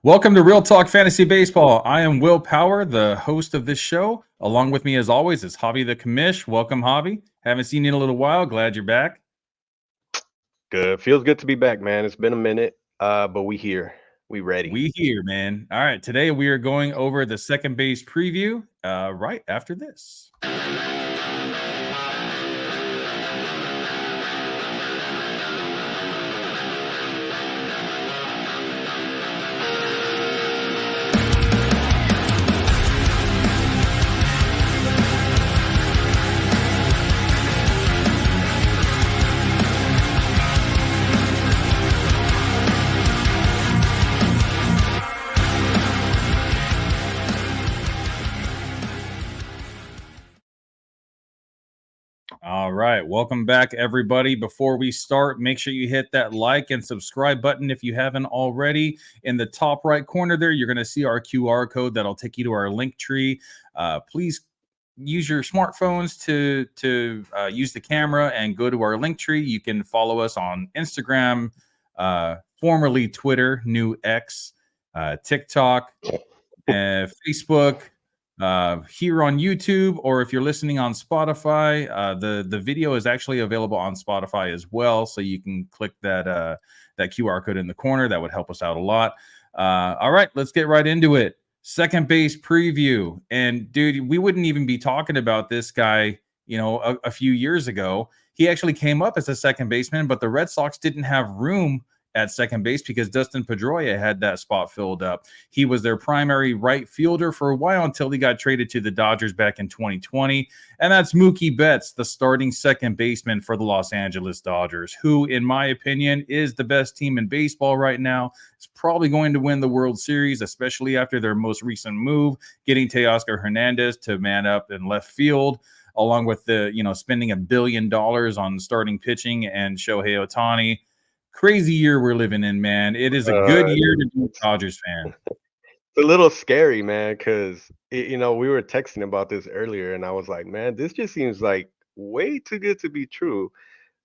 Welcome to Real Talk Fantasy Baseball. I am Will Power, the host of this show. Along with me, as always, is Javi the Commish. Welcome, Javi. Haven't seen you in a little while. Glad you're back. Good. Feels good to be back, man. It's been a minute, but we here. We ready. We here, man. All right, today we are going over the second base preview right after this. All right, welcome back, everybody. Before we start, make sure you hit that like and subscribe button if you haven't already. In the top right corner there, you're going to see our QR code that'll take you to our link tree. Please use your smartphones to use the camera and go to our link tree. You can follow us on Instagram, formerly Twitter, new X, TikTok, and Facebook, here on YouTube, or if you're listening on Spotify, the video is actually available on Spotify as well. So you can click that QR code in the corner. That would help us out a lot. All right, let's get right into it. Second base preview, and dude, we wouldn't even be talking about this guy, a few years ago. He actually came up as a second baseman, but the Red Sox didn't have room at second base because Dustin Pedroia had that spot filled up. He was their primary right fielder for a while until he got traded to the Dodgers back in 2020. And that's Mookie Betts, the starting second baseman for the Los Angeles Dodgers, who, in my opinion, is the best team in baseball right now. It's probably going to win the World Series, especially after their most recent move, getting Teoscar Hernandez to man up in left field, along with spending $1 billion on starting pitching and Shohei Ohtani. Crazy year we're living in, man. It is a good year to be a Dodgers fan. It's a little scary, man, because we were texting about this earlier, and I was like, man, this just seems like way too good to be true.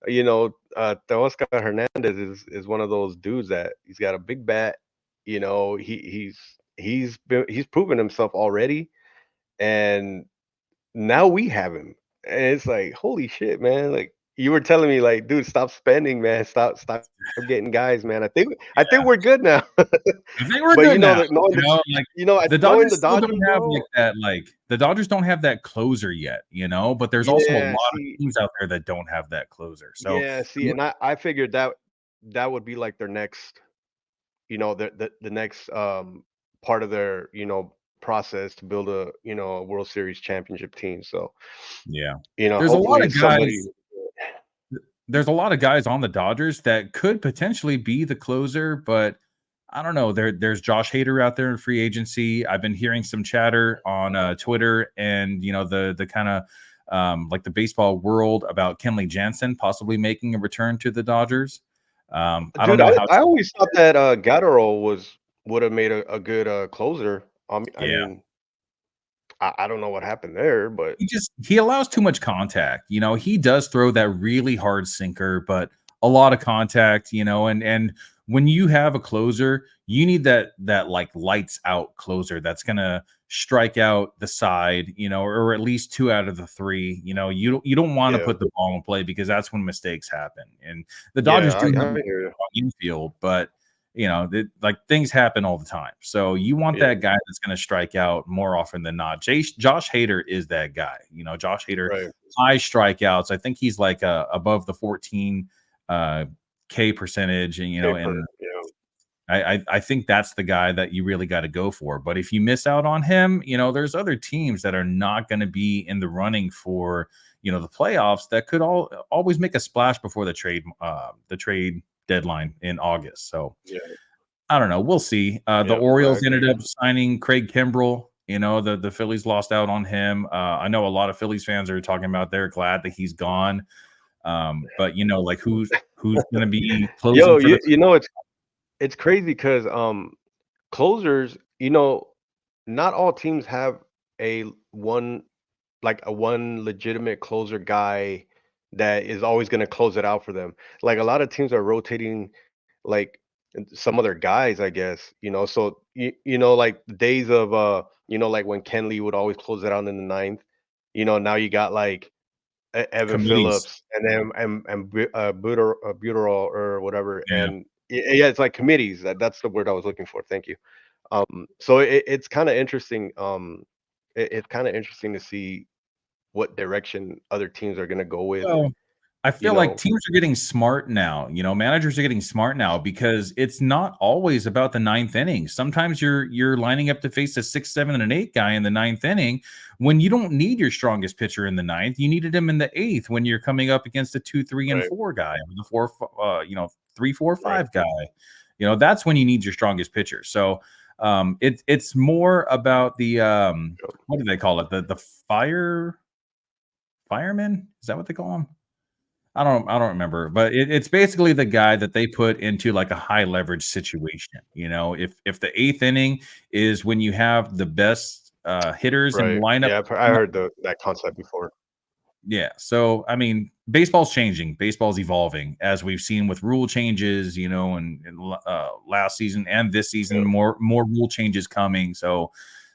Teoscar Hernandez is one of those dudes that he's got a big bat. He's proven himself already, and now we have him, and it's like, holy shit, man! Like you were telling me, like, dude, stop spending, man. Stop getting guys, man. I think we're good now. I think we're But good now. The knowing the Dodgers still Dodgers, don't have bro. the Dodgers don't have that closer yet, but there's also a Yeah, lot of see, teams out there that don't have that closer. So yeah, see, and I figured that would be like their next, the next part of their process to build a World Series championship team. So yeah. There's a lot hopefully of it's somebody. guys there's a lot of guys on the Dodgers that could potentially be the closer, but I don't know. There's Josh Hader out there in free agency. I've been hearing some chatter on Twitter and the kind of like the baseball world about Kenley Jansen possibly making a return to the Dodgers. I don't Dude, know I how. I always thought that Gattuso would have made a good closer. I Yeah, mean, I don't know what happened there, but he allows too much contact. He does throw that really hard sinker, but a lot of contact. And when you have a closer, you need that like lights out closer that's gonna strike out the side, or at least two out of the three. You don't want to yeah, put the ball in play because that's when mistakes happen. And the Dodgers yeah, do have I hear you. infield, but like things happen all the time. So you want Yeah, that guy that's going to strike out more often than not. Josh Hader is that guy. Josh Hader, right. high strikeouts. I think he's like above the 14 K percentage, and Paper, and I think that's the guy that you really got to go for. But if you miss out on him, there's other teams that are not going to be in the running for the playoffs that could always make a splash before the trade deadline in August. So yeah, I don't know. We'll see. The yeah. I Orioles ended agree. up signing Craig Kimbrell. The Phillies lost out on him. I know a lot of Phillies fans are talking about they're glad that he's gone. But like who's going to be closing Yo, for the it's crazy because closers, not all teams have a one a one legitimate closer guy that is always going to close it out for them. Like a lot of teams are rotating like and some other guys, I guess. So like the days of like when Kenley would always close it out in the ninth. Now you got like Evan Committees. Phillips, and then Buterol or whatever, Yeah. and yeah, it's like committees. That's the word I was looking for. Thank you. So it's kind of interesting. It's kind of interesting to see what direction other teams are going to go with. Well, I You feel like know, teams are getting smart now. Managers are getting smart now because it's not always about the ninth inning. Sometimes you're lining up to face a 6, 7, and an 8 guy in the ninth inning when you don't need your strongest pitcher in the ninth. You needed him in the eighth when you're coming up against a 2, 3, and right, 4 guy, or the 4, 3, 4, right. 5 guy. That's when you need your strongest pitcher. So it's more about the what do they call it? The fireman? Is that what they call him? I don't remember, but it's basically the guy that they put into like a high leverage situation. If the eighth inning is when you have the best hitters in the Right. lineup. Yeah, I heard that concept before. Yeah. So I mean, baseball's changing, baseball's evolving, as we've seen with rule changes, and last season and this season, Yeah. more rule changes coming. So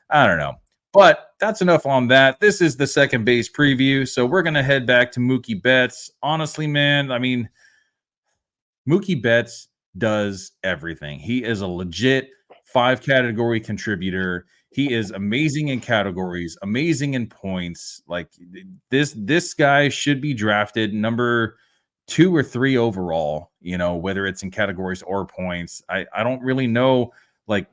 I don't know. But that's enough on that. This is the second base preview. So we're going to head back to Mookie Betts. Honestly, man, I mean, Mookie Betts does everything. He is a legit 5 category contributor. He is amazing in categories, amazing in points. Like this guy should be drafted number 2 or 3 overall, whether it's in categories or points. I don't really know, like,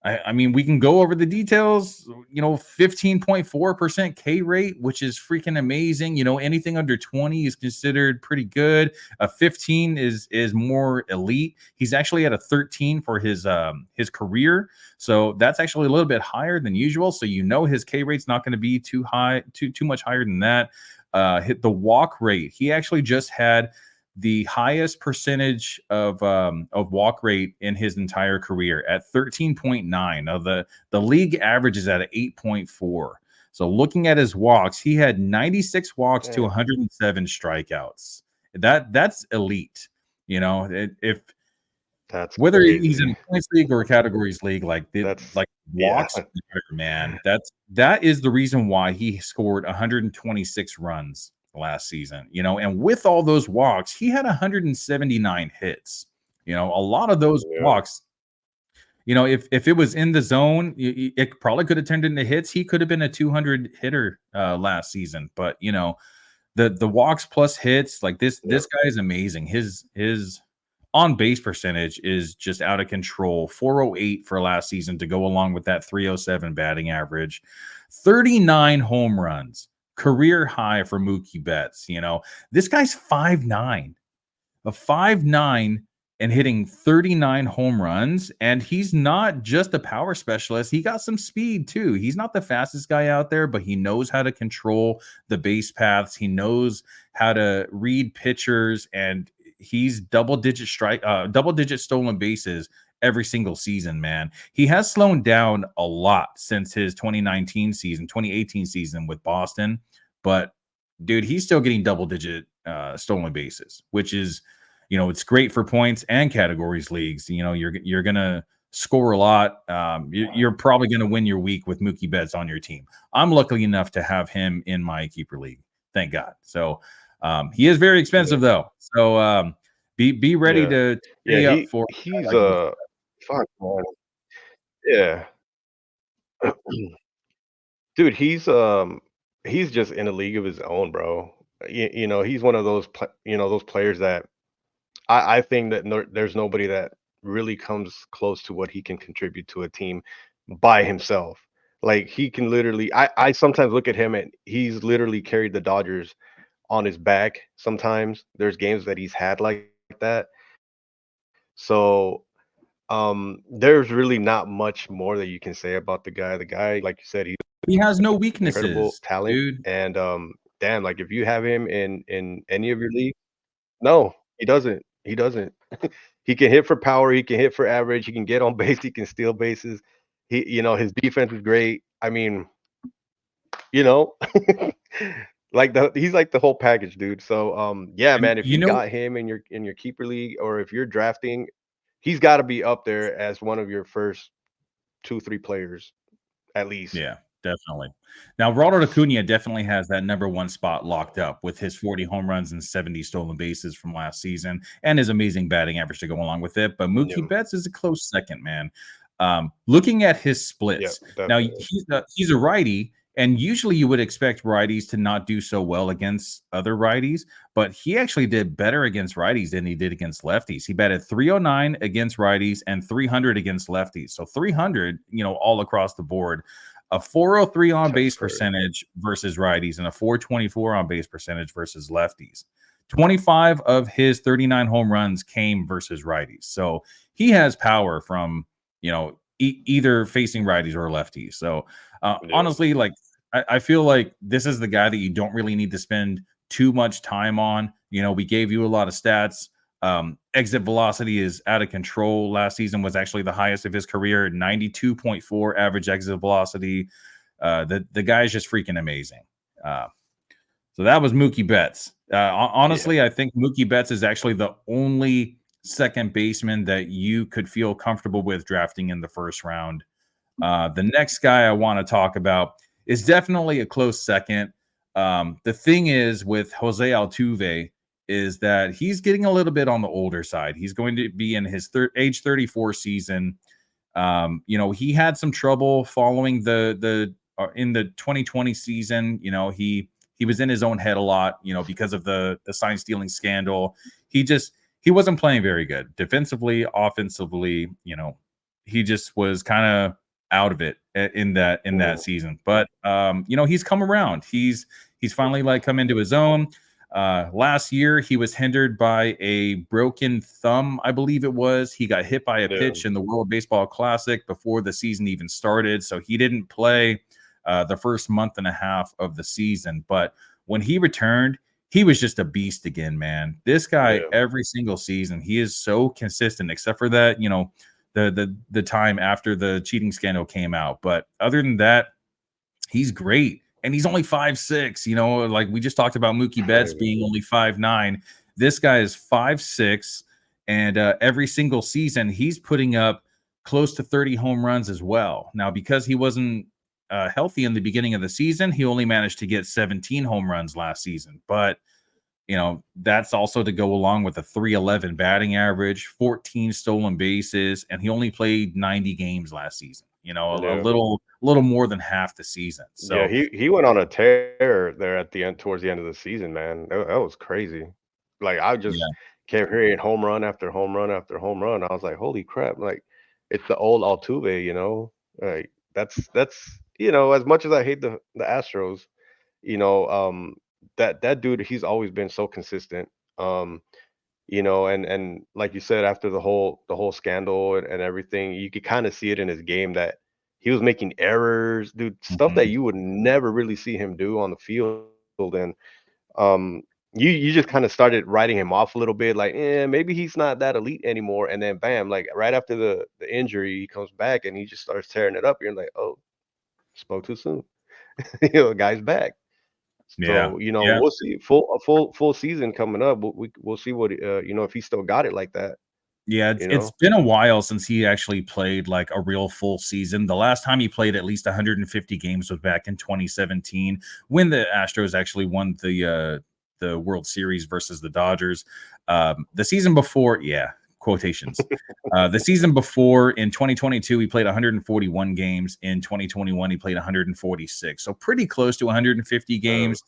I mean, we can go over the details, 15.4% K rate, which is freaking amazing. Anything under 20 is considered pretty good. A 15 is more elite. He's actually at a 13 for his career. So that's actually a little bit higher than usual. So his K rate's not going to be too high, too much higher than that. Hit the walk rate. He actually just had the highest percentage of walk rate in his entire career at 13.9. Now the league average is at 8.4. So looking at his walks, he had 96 walks to Damn. 107 strikeouts. That's elite. If That's whether he's in crazy. a points league or a categories league, That's like yeah. walks, man. That is the reason why he scored 126 runs last season. And with all those walks, he had 179 hits. A lot of those Yeah. walks. If it was in the zone, it probably could have turned into hits. He could have been a 200 hitter last season, but the walks plus hits, like this Yep. guy is amazing. His on base percentage is just out of control. 408 for last season to go along with that 307 batting average. 39 home runs, career high for Mookie Betts. This guy's 5'9", a 5'9", and hitting 39 home runs. And he's not just a power specialist. He got some speed too. He's not the fastest guy out there, but he knows how to control the base paths. He knows how to read pitchers, and he's double digit stolen bases every single season, man. He has slowed down a lot since his 2018 season with Boston, but dude, he's still getting double digit stolen bases, which is, it's great for points and categories leagues. You're gonna score a lot. You're probably gonna win your week with Mookie Betts on your team. I'm lucky enough to have him in my keeper league. Thank God. So he is very Yeah. expensive though. So be ready Yeah. to Yeah. pay up for a guy He's like Mookie. fuck, man. Yeah. Dude, he's just in a league of his own, bro. He's one of those those players that I think that there's nobody that really comes close to what he can contribute to a team by himself. Like he can literally, I sometimes look at him and he's literally carried the Dodgers on his back. Sometimes there's games that he's had like that. So there's really not much more that you can say about the guy. The guy, like you said, he's He has no incredible weaknesses, talent, dude. and damn, like if you have him in any of your leagues, no, he doesn't. He doesn't. He can hit for power. He can hit for average. He can get on base. He can steal bases. His defense is great. I mean, you know, he's like the whole package, dude. So, yeah, And man, if you got him in your keeper league, or if you're drafting, he's got to be up there as one of your first 2, 3 players at least. Yeah, definitely. Now, Ronald Acuna definitely has that number one spot locked up with his 40 home runs and 70 stolen bases from last season and his amazing batting average to go along with it. But Mookie Yeah, Betts is a close second, man. Looking at his yeah, splits, now definitely. he's a righty, and usually you would expect righties to not do so well against other righties, but he actually did better against righties than he did against lefties. He batted 309 against righties and 300 against lefties. So 300, all across the board. A 403 on That's base crazy. percentage versus righties and a 424 on base percentage versus lefties. 25 of his 39 home runs came versus righties. So he has power from, either facing righties or lefties. So Yeah, honestly, like I feel like this is the guy that you don't really need to spend too much time on. We gave you a lot of stats. Exit velocity is out of control. Last season was actually the highest of his career, 92.4 average exit velocity. The guy is just freaking amazing. Uh, so that was Mookie Betts. yeah, Honestly, I think Mookie Betts is actually the only second baseman that you could feel comfortable with drafting in the first round. The next guy I want to talk about is definitely a close second. The thing is with Jose Altuve is that he's getting a little bit on the older side. He's going to be in his age 34 season. He had some trouble following the in the 2020 season. He was in his own head a lot, because of the sign stealing scandal. He wasn't playing very good defensively, offensively. He just was kind of out of it in that yeah, season. But he's come around. He's finally like come into his own. Last year, he was hindered by a broken thumb, I believe it was. He got hit by a yeah, pitch in the World Baseball Classic before the season even started. So he didn't play the first month and a half of the season. But when he returned, he was just a beast again, man. This guy, yeah, every single season, he is so consistent, except for that, the time after the cheating scandal came out. But other than that, he's great. And he's only 5'6", like we just talked about Mookie Betts crazy. being only 5'9". This guy is 5'6", and every single season he's putting up close to 30 home runs as well. Now, because he wasn't healthy in the beginning of the season, he only managed to get 17 home runs last season. But that's also to go along with a 311 batting average, 14 stolen bases, and he only played 90 games last season. A Yeah. little more than half the season. Yeah, So he went on a tear there at the end towards the end of the season, man. That was crazy. Like, I just yeah, kept hearing home run after home run after home run. I was like, "Holy crap." Like, it's the old Altuve, you know? Like, that's as much as I hate the Astros, you know, that dude, he's always been so consistent. Um, and like you said, after the whole scandal and everything, you could kind of see it in his game that he was making errors, dude, stuff that mhm, you would never really see him do on the field. And um, you just kind of started writing him off a little bit, like, maybe he's not that elite anymore. And then bam, like right after the injury, he comes back and he just starts tearing it up. You're like, oh, spoke too soon. Guy's back. yeah, So, yeah. we'll see a full season coming up. We'll see what if he still got it like that, Yeah, you it's know? been a while since he actually played like a real full season. The last time he played at least 150 games was back in 2017 when the Astros actually won the World Series versus the Dodgers. The season before, yeah, quotations. The season before in 2022, he played 141 games. In 2021, he played 146. So pretty close to 150 Uh, games.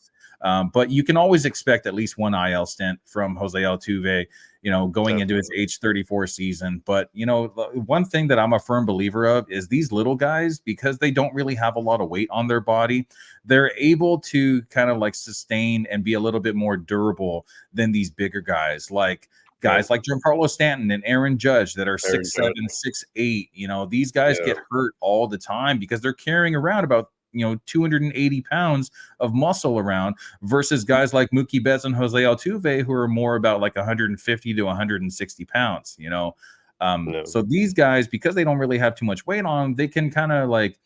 But you can always expect at least one IL stint from Jose Altuve, going into his Definitely. age 34 season. But, one thing that I'm a firm believer of is these little guys, because they don't really have a lot of weight on their body, they're able to kind of like sustain and be a little bit more durable than these bigger guys. Like, Yeah, guys like Giancarlo Stanton and Aaron Judge that are Aaron 6'7", Judge. 6'8". These guys Yeah, get hurt all the time because they're carrying around about 280 pounds of muscle around versus guys like Mookie Betts and Jose Altuve who are more about like 150 to 160 pounds. no, So these guys, because they don't really have too much weight on them, they can kind of like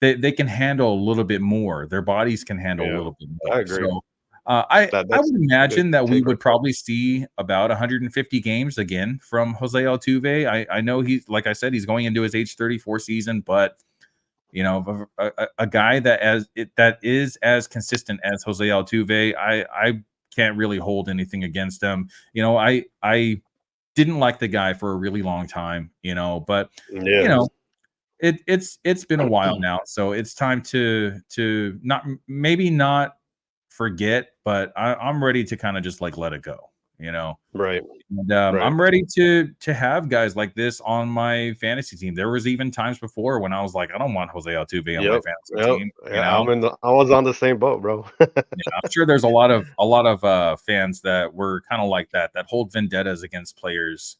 they can handle a little bit more. Their bodies can handle a yeah, little bit I more. agree. So I That's would a good imagine that we take on would probably see about 150 games again from Jose Altuve. I know he's, like I said, he's going into his age 34 season, but a guy that is as consistent as Jose Altuve, I can't really hold anything against him. I didn't like the guy for a really long time, but you Yeah. know, it's been a while now, so it's time to not maybe not forget, but I'm ready to kind of just like let it go, you know. Right. And Right. I'm ready to have guys like this on my fantasy team. There was even times before when I was like, I don't want Jose Altuve on my Yep. fantasy Yep. team, you Yeah, know. I was on the same boat, bro. Yeah, I'm sure there's a lot of fans that were kind of like that hold vendettas against players.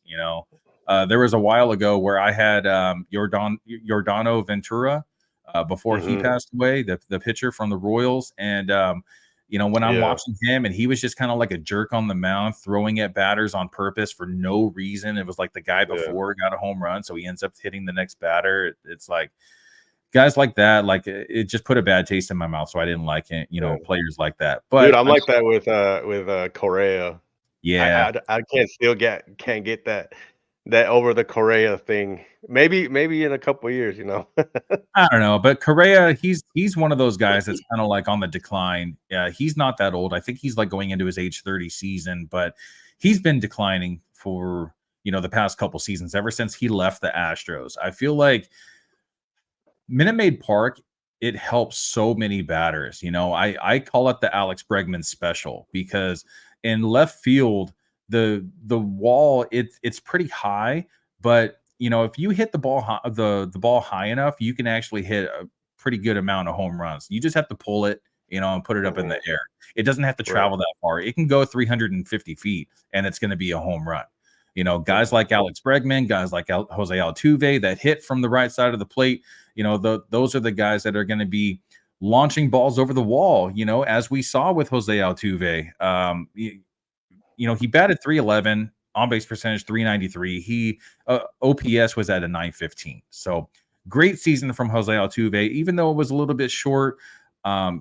There was a while ago where I had Yordano Ventura before he Hmm. passed away, the pitcher from the Royals, and when I'm Yeah. watching him and he was just kind of like a jerk on the mound, throwing at batters on purpose for no reason. It was like the guy Yeah. before got a home run, so he ends up hitting the next batter. It's like guys like that, like it just put a bad taste in my mouth, so I didn't like it. Yeah. Players like that. Dude, But I'm like that with Correa. yeah, I can't get that over the Correa thing. Maybe in a couple of years, you know. I don't know. But Correa, he's one of those guys that's kind of like on the decline. Yeah, he's not that old. I think he's like going into his age 30 season, but he's been declining for the past couple seasons ever since he left the Astros. I feel like Minute Maid Park, it helps so many batters. I call it the Alex Bregman special because in left field, the wall it's pretty high, but if you hit the ball high enough, you can actually hit a pretty good amount of home runs. You just have to pull it, and put it up in Hmm. the air. It doesn't have to Right. travel that far. It can go 350 feet, and it's going to be a home run. Guys Hmm. like Alex Bregman, guys like Jose Altuve that hit from the right side of the plate, those are the guys that are going to be launching balls over the wall, as we saw with Jose Altuve. He batted 311, on base percentage 393. He OPS was at a 915. So great season from Jose Altuve, even though it was a little bit short.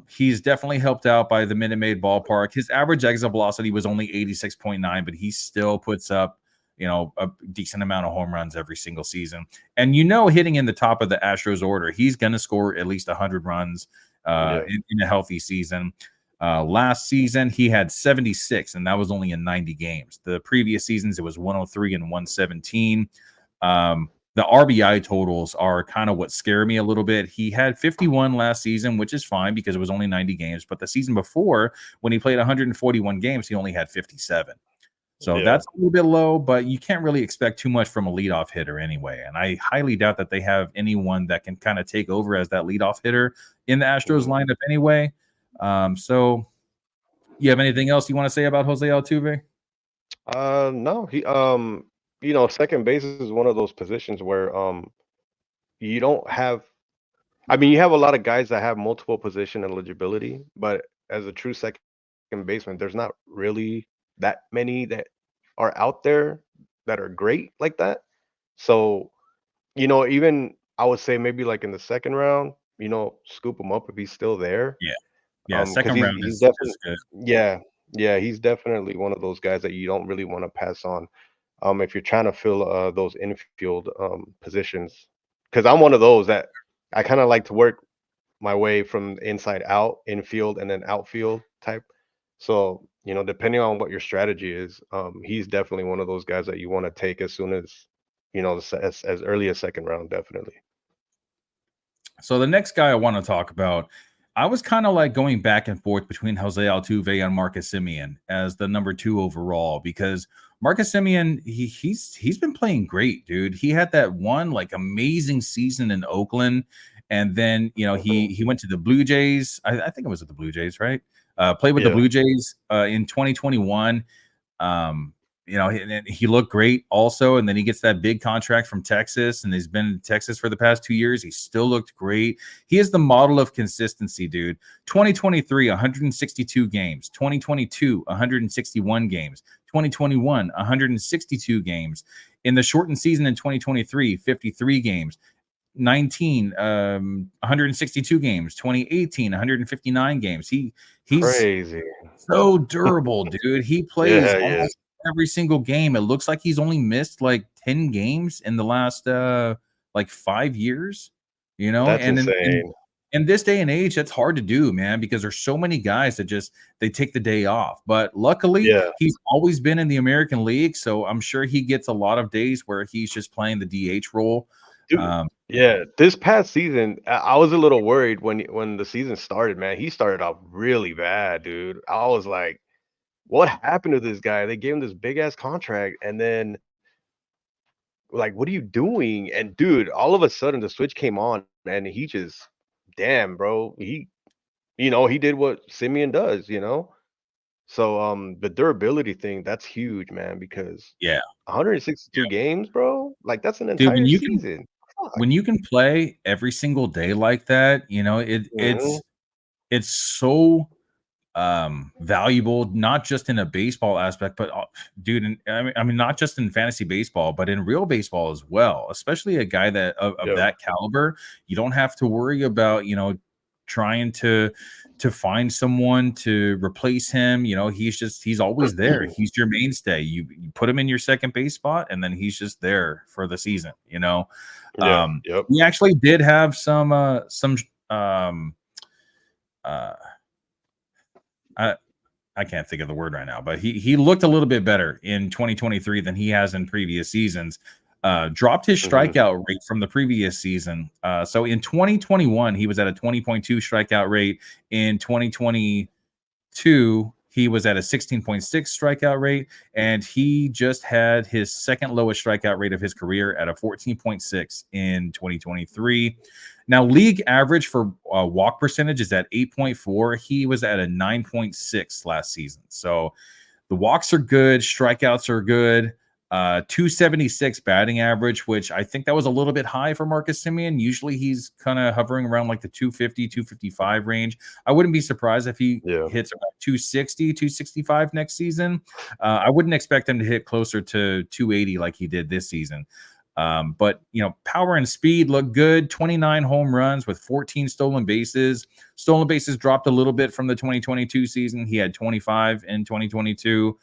He's definitely helped out by the Minute Maid ballpark. His average exit velocity was only 86.9, but he still puts up, a decent amount of home runs every single season. And hitting in the top of the Astros order, he's going to score at least 100 runs Yeah. in a healthy season. Last season, he had 76, and that was only in 90 games. The previous seasons, it was 103 and 117. The RBI totals are kind of what scare me a little bit. He had 51 last season, which is fine because it was only 90 games. But the season before, when he played 141 games, he only had 57. So Yeah. that's a little bit low, but you can't really expect too much from a leadoff hitter anyway. And I highly doubt that they have anyone that can kind of take over as that leadoff hitter in the Astros Mhm. lineup anyway. So you have anything else you want to say about Jose Altuve? No, second base is one of those positions where you don't have. I mean, you have a lot of guys that have multiple position eligibility, but as a true second baseman, there's not really that many that are out there that are great like that. So, even I would say maybe like in the second round, scoop him up if he's still there. Yeah. Yeah. Because Second he's round he's is definitely, good. yeah, yeah, he's definitely one of those guys that you don't really want to pass on. If you're trying to fill those infield positions, because I'm one of those that I kind of like to work my way from inside out, infield, and then outfield type. So, depending on what your strategy is, he's definitely one of those guys that you want to take as soon as, as early as second round, definitely. So the next guy I want to talk about, I was kind of like going back and forth between Jose Altuve and Marcus Semien as the number 2 overall because Marcus Semien he's been playing great, dude. He had that one like amazing season in Oakland, and then Mhm. he went to the Blue Jays. I think it was at the Blue Jays, right? Played with the Yeah. Blue Jays in 2021. Um, and he looked great also. And then he gets that big contract from Texas, and he's been in Texas for the past 2 years. He still looked great. He is the model of consistency, dude. 2023, 162 games. 2022, 161 games. 2021, 162 games. In the shortened season in 2023, 53 games. 2019, 162 games. 2018, 159 games. He's Crazy. so durable, dude. He plays Yeah, yeah. almost every single game. It looks like he's only missed like 10 games in the last like 5 years, That's and insane. in this day and age, that's hard to do, man, because there's so many guys that just they take the day off. But luckily, Yeah. he's always been in the American League, so I'm sure he gets a lot of days where he's just playing the DH role. Dude, Um, yeah, this past season, I was a little worried when the season started, man. He started off really bad, dude. I was like, what happened to this guy? They gave him this big ass contract, and then like, what are you doing? And dude, all of a sudden the switch came on, and he just, damn, bro, he did what Simeon does, you know. So the durability thing, that's huge, man, because yeah, 162 yeah, games, bro, like that's an dude, entire season. Fuck. when you can play every single day like that, Mhm. it's so valuable, not just in a baseball aspect, but dude, I mean not just in fantasy baseball, but in real baseball as well, especially a guy that of Yeah. that caliber. You don't have to worry about trying to find someone to replace him. He's always there. He's your mainstay. You put him in your second base spot and then he's just there for the season. Yeah. Yep. We actually did have some um uh I, I can't think of the word right now, but he looked a little bit better in 2023 than he has in previous seasons. Dropped his Mhm. strikeout rate from the previous season. So in 2021, he was at a 20.2 strikeout rate. In 2022, he was at a 16.6 strikeout rate, and he just had his second lowest strikeout rate of his career at a 14.6 in 2023. Now, league average for walk percentage is at 8.4. He was at a 9.6 last season. So the walks are good, strikeouts are good. 276 batting average, which I think that was a little bit high for Marcus Semien. Usually he's kind of hovering around like the 250, 255 range. I wouldn't be surprised if he Yeah. hits about 260, 265 next season. I wouldn't expect him to hit closer to 280 like he did this season. But power and speed look good. 29 home runs with 14 stolen bases. Stolen bases dropped a little bit from the 2022 season. He had 25 in 2022,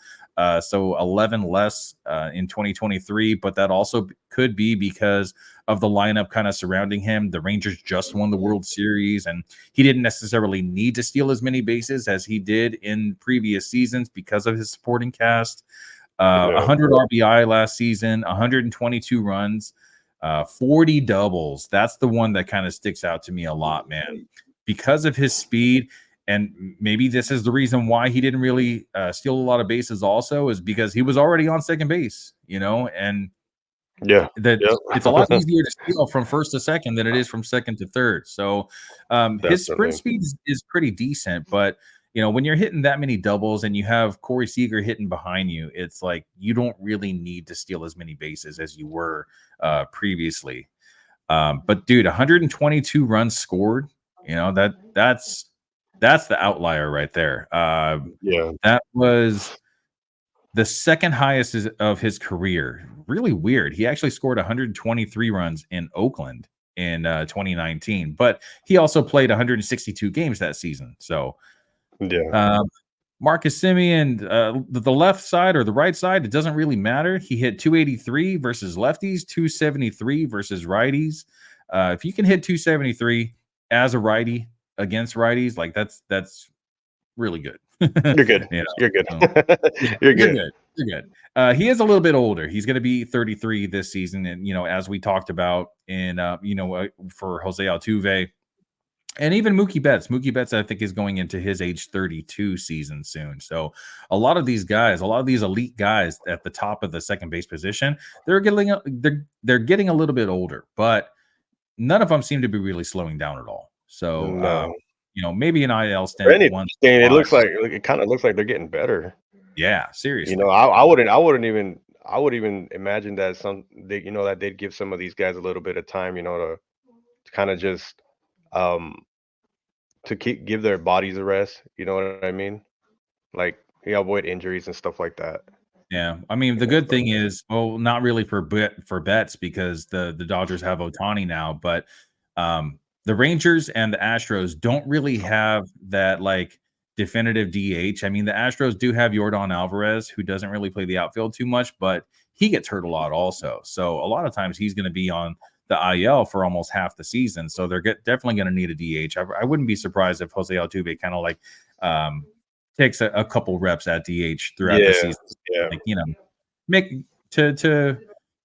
so 11 less in 2023. But that also could be because of the lineup kind of surrounding him. The Rangers just won the World Series, and he didn't necessarily need to steal as many bases as he did in previous seasons because of his supporting cast. Yeah. 100 RBI last season, 122 runs, 40 doubles. That's the one that kind of sticks out to me a lot, man, because of his speed. And maybe this is the reason why he didn't really steal a lot of bases. Also, is because he was already on second base, and Yeah. that Yep. it's a lot easier to steal from first to second than it is from second to third. So his sprint Definitely. speed is pretty decent, but when you're hitting that many doubles and you have Corey Seager hitting behind you, it's like you don't really need to steal as many bases as you were previously. But dude, 122 runs scored, that's the outlier right there. Yeah. That was the second highest of his career. Really weird. He actually scored 123 runs in Oakland in 2019, but he also played 162 games that season. So Yeah. um, Marcus Semien, the left side or the right side, it doesn't really matter. He hit 283 versus lefties, 273 versus righties. If you can hit 273 as a righty against righties, like that's really good. You're good. you know, You're good. so yeah, You're you're good. good. You're good. He is a little bit older. He's going to be 33 this season, and as we talked about in for Jose Altuve and even Mookie Betts. Mookie Betts, I think, is going into his age 32 season soon. So a lot of these guys, a lot of these elite guys at the top of the second base position, they're getting a little bit older, but none of them seem to be really slowing down at all. So No. maybe an IL If stint once anything, in a while. it kind of looks like they're getting better. Yeah, You seriously. know, I wouldn't even imagine that that they'd give some of these guys a little bit of time, to kind of just um to give their bodies a rest. You know what I mean? Like avoid injuries and stuff like that. Yeah, I mean, the good thing is, well, not really for bets because the Dodgers have Otani now, but the Rangers and the Astros don't really have that like definitive DH. I mean, the Astros do have Yordan Alvarez, who doesn't really play the outfield too much, but he gets hurt a lot also. So a lot of times he's going to be on the IL for almost half the season. So they're definitely going to need a DH. I wouldn't be surprised if Jose Altuve kind of like um, takes a couple reps at DH throughout the Yeah, season, yeah, like, make to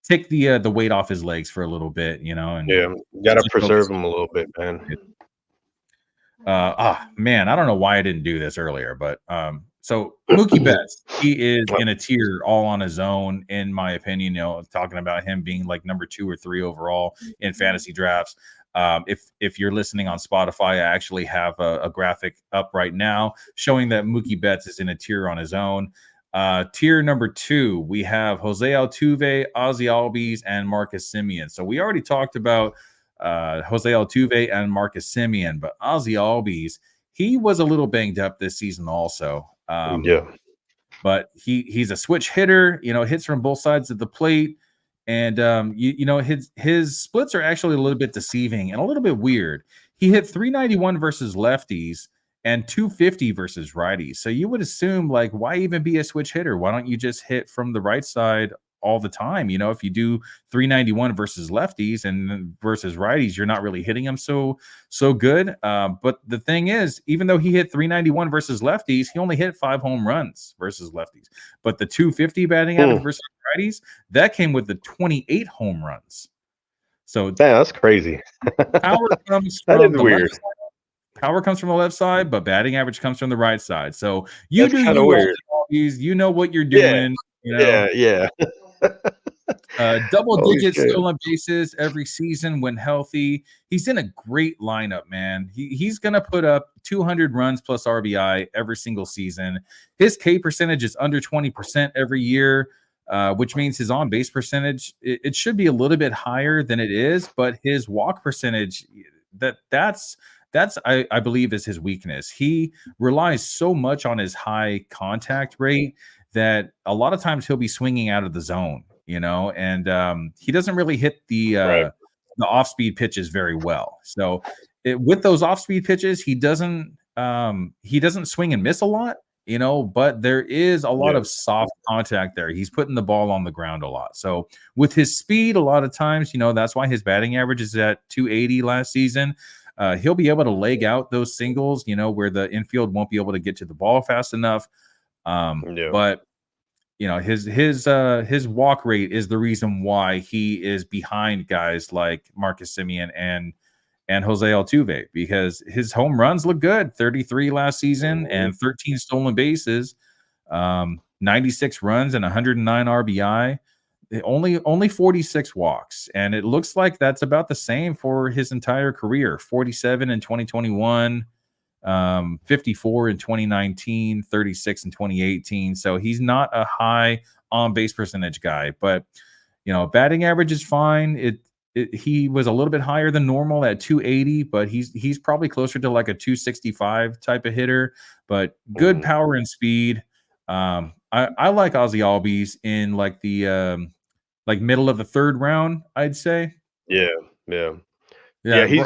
take the weight off his legs for a little bit, and yeah. Gotta just preserve focus. him a little bit, man. Man, I don't know why I didn't do this earlier, but so Mookie Betts, he is in a tier all on his own, in my opinion. Talking about him being like number 2 or 3 overall in fantasy drafts. If you're listening on Spotify, I actually have a graphic up right now showing that Mookie Betts is in a tier on his own. Tier number 2, we have Jose Altuve, Ozzy Albies, and Marcus Semien. So we already talked about Jose Altuve and Marcus Semien, but Ozzy Albies, he was a little banged up this season also. Yeah, But he's a switch hitter, hits from both sides of the plate. And his splits are actually a little bit deceiving and a little bit weird. He hit 391 versus lefties and 250 versus righties. So you would assume, like, why even be a switch hitter? Why don't you just hit from the right side all the time? If you do 391 versus lefties and versus righties, you're not really hitting them so good. But the thing is, even though he hit 391 versus lefties, he only hit 5 home runs versus lefties. But the 250 batting average versus righties, that came with the 28 home runs. So damn, that's crazy. power comes That from is the left weird. side. Power comes from the left side, but batting average comes from the right side. So you That's do kind of you, weird. Albies. You know what you're Yeah, doing. yeah, yeah. Double Holy digit shit. stolen bases every season when healthy. He's in a great lineup, man. He's gonna put up 200 runs plus RBI every single season. His K percentage is under 20% every year, which means his on base percentage it should be a little bit higher than it is, but his walk percentage that's I believe is his weakness. He relies so much on his high contact rate that a lot of times he'll be swinging out of the zone, and he doesn't really hit Right. the off speed pitches very well. So with those off speed pitches, he doesn't swing and miss a lot, but there is a lot Yeah. of soft contact there. He's putting the ball on the ground a lot. So with his speed, a lot of times, that's why his batting average is at 280 last season. He'll be able to leg out those singles, where the infield won't be able to get to the ball fast enough. Yeah. But his walk rate is the reason why he is behind guys like Marcus Semien and Jose Altuve, because his home runs look good. 33 last season Mhm. and 13 stolen bases, 96 runs and 109 RBI. Only 46 walks, and it looks like that's about the same for his entire career. 47 in 2021, 54 in 2019, 36 in 2018. So he's not a high on base percentage guy, but batting average is fine. He was a little bit higher than normal at 280, but he's probably closer to like a 265 type of hitter, but good Mhm. power and speed. I like Ozzy Albies in like the like middle of the third round, I'd say. Yeah, yeah. Yeah, Yeah,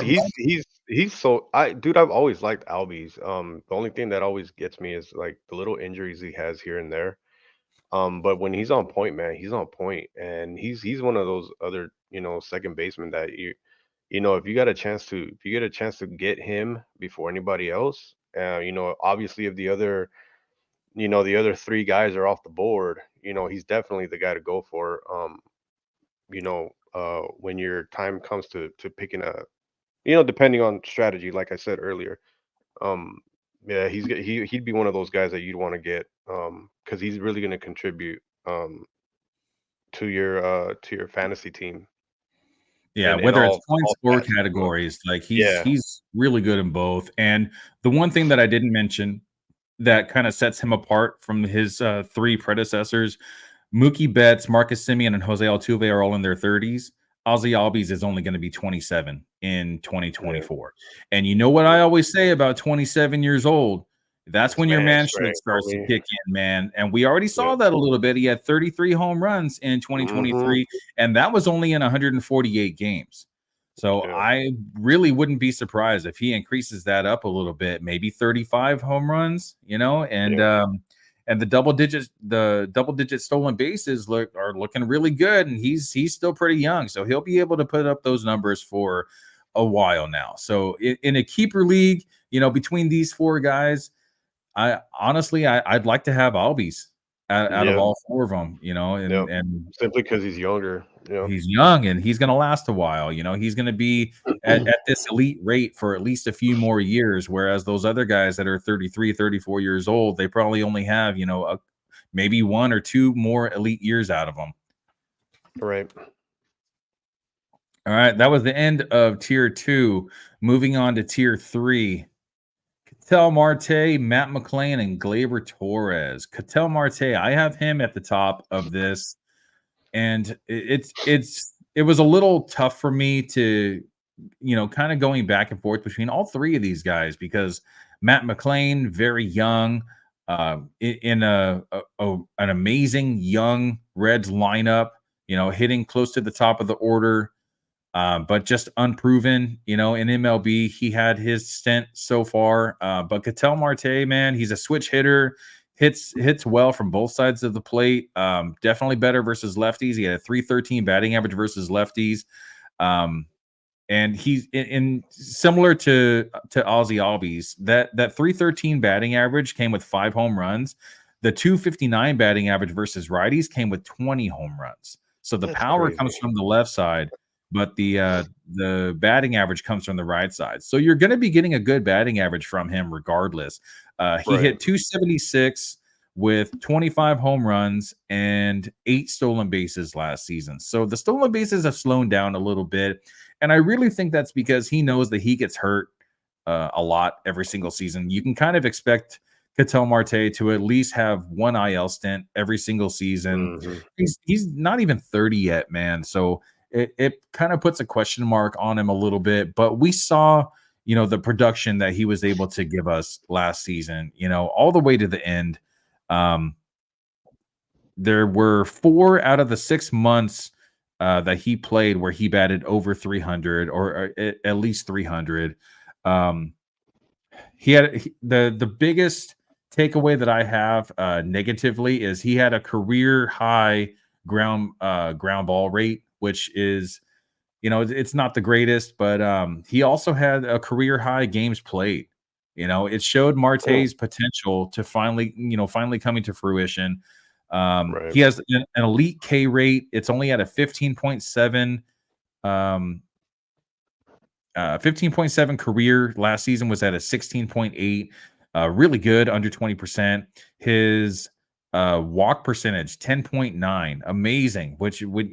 he's so dude, I've always liked Albies. The only thing that always gets me is like the little injuries he has here and there. But when he's on point, man, he's on point, and he's one of those other, second basemen that if you got a chance to if you get a chance to get him before anybody else, obviously if the other three guys are off the board, he's definitely the guy to go for. When your time comes to picking depending on strategy, like I said earlier. Um, yeah, he'd be one of those guys that you'd want to get, because he's really going to contribute to your fantasy team yeah, in whether it's all points or facets of it. categories, like he's Yeah, he's really good in both. And the one thing that I didn't mention that kind of sets him apart from his 3 predecessors, Mookie Betts, Marcus Semien, and Jose Altuve are all in their 30s. Ozzy Albies is only going to be 27 in yeah, 2024. And you know what I yeah. always say about 27 years old? That's when your Man man streak strength, starts to homie. kick in, man. And we already saw Yep. that a little bit. He had 33 home runs in Mhm. 2023, and that was only in 148 games. So Yeah. I really wouldn't be surprised if he increases that up a little bit, maybe 35 home runs, Yeah. and the double digit stolen bases are looking really good, and he's still pretty young, so he'll be able to put up those numbers for a while now. So in a keeper league, between these four guys, I honestly, I'd like to have Albies out of Yeah. all four of them, Yep. and Simply because he's younger. Yeah. he's young and he's going to last a while. He's going to be at this elite rate for at least a few more years. Whereas those other guys that are 33, 34 years old, they probably only have, maybe one or two more elite years out of them. Right. All right. That was the end of tier 2. Moving on to tier 3. Ketel Marte, Matt McLain, and Gleyber Torres. Ketel Marte, I have him at the top of this, and it was a little tough for me to, kind of going back and forth between all three of these guys because Matt McLain, very young, in an amazing young Reds lineup, hitting close to the top of the order. But just unproven, in MLB. He had his stint so far. But Ketel Marte, man, he's a switch hitter, hits well from both sides of the plate. Definitely better versus lefties. He had a 313 batting average versus lefties. Um, and he's in similar to Ozzy Albies. That 313 batting average came with 5 home runs. The 259 batting average versus righties came with 20 home runs. So the That's power crazy. comes from the left side, but the batting average comes from the right side. So you're going to be getting a good batting average from him regardless. He Right. hit 276 with 25 home runs and 8 stolen bases last season. So the stolen bases have slowed down a little bit, and I really think that's because he knows that he gets hurt a lot every single season. You can kind of expect Ketel Marte to at least have one IL stint every single season. Mhm. He's not even 30 yet, man. So it kind of puts a question mark on him a little bit. But we saw, the production that he was able to give us last season, all the way to the end. Um, there were 4 out of the 6 months that he played where he batted over 300 or at least 300. Um, the biggest takeaway that I have negatively is he had a career high ground ball rate, which is, it's not the greatest, but he also had a career high games played. It showed Mm. Marte's potential to finally coming to fruition. Right. He has an elite K rate. It's only at a 15.7. Um, 15.7 career. Last season was at a 16.8. Really good, under 20%. His walk percentage 10.9, amazing, which would,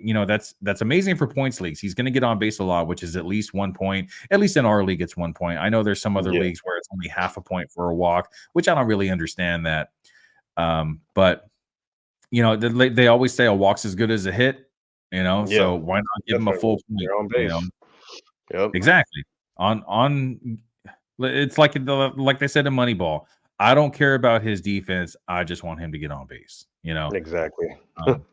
that's amazing for points leagues. He's going to get on base a lot, which is at least 1 point. At least in our league it's 1 point. I know there's some other Yeah. leagues where it's only half a point for a walk, which I don't really understand that. But they always say a walk's as good as a hit, Yeah. so why not give him a Definitely. full point, You're on base. Yep. Exactly. On It's like they said in Moneyball. I don't care about his defense. I just want him to get on base. Exactly.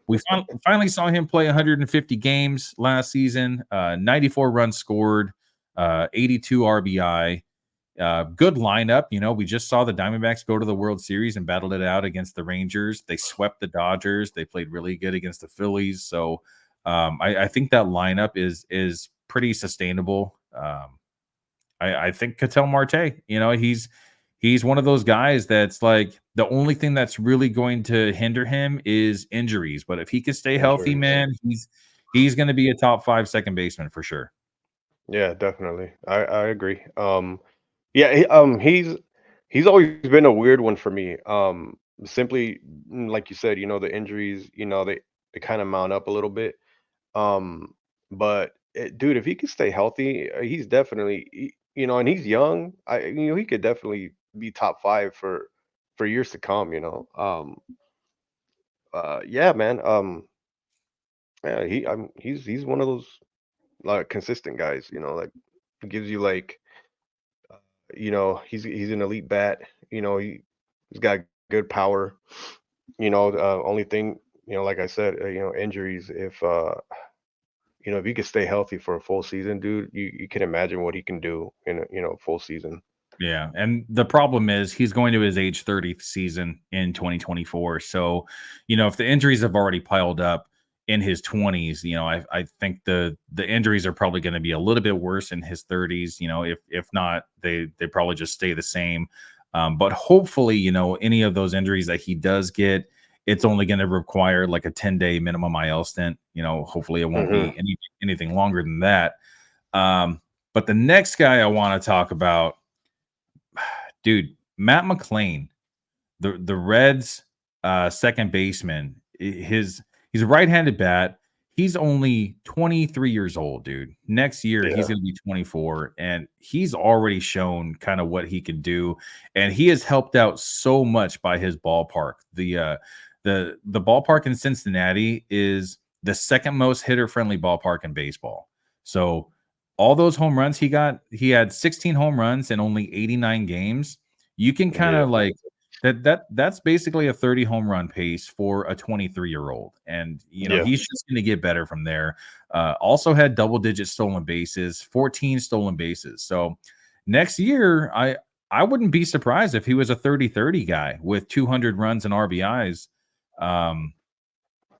We finally saw him play 150 games last season, 94 runs scored, 82 RBI. Good lineup. We just saw the Diamondbacks go to the World Series and battled it out against the Rangers. They swept the Dodgers. They played really good against the Phillies. So I think that lineup is pretty sustainable. I think Ketel Marte, he's one of those guys that's like the only thing that's really going to hinder him is injuries. But if he can stay healthy, Injuries. man, he's going to be a top 5 second baseman for sure. Yeah, definitely. I agree. Yeah, he's always been a weird one for me. Simply like you said, the injuries, they kind of mount up a little bit. Um, but dude, if he could stay healthy, he's definitely, and he's young. He could definitely be top 5 for years to come. Yeah, man. Yeah, he's one of those consistent guys. Like gives you like, he's an elite bat. He's got good power. Only thing, like I said, injuries. If he could stay healthy for a full season, dude, you can imagine what he can do in a full season. Yeah, and the problem is he's going to his age 30th season in 2024. So, if the injuries have already piled up in his 20s, I think the injuries are probably going to be a little bit worse in his 30s. If not, they probably just stay the same. But hopefully, any of those injuries that he does get, it's only going to require like a 10-day minimum IL stint. Hopefully it won't Hmm. be anything longer than that. But the next guy I want to talk about, dude, Matt McLain, the Reds second baseman. He's a right-handed bat. He's only 23 years old, dude. Next year he's Yeah. going to be 24, and he's already shown kind of what he can do, and he has helped out so much by his ballpark. The ballpark in Cincinnati is the second most hitter-friendly ballpark in baseball. So all those home runs he had 16 home runs in only 89 games. You can kind Yeah. of like that's basically a 30 home run pace for a 23-year-old. And Yeah. he's just going to get better from there. Also had double digit stolen bases, 14 stolen bases. So next year, I wouldn't be surprised if he was a 30-30 guy with 200 runs and RBIs. Um,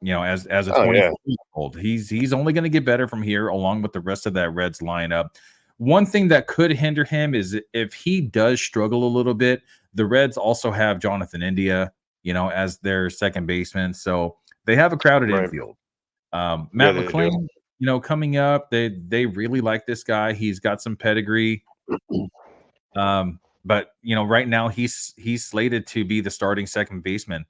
as a Oh yeah. 24-year-old. He's only going to get better from here, along with the rest of that Reds lineup. One thing that could hinder him is if he does struggle a little bit. The Reds also have Jonathan India, as their second baseman, so they have a crowded Right. infield. Yeah, Matt they do. McLain, coming up, they really like this guy. He's got some pedigree. But right now he's slated to be the starting second baseman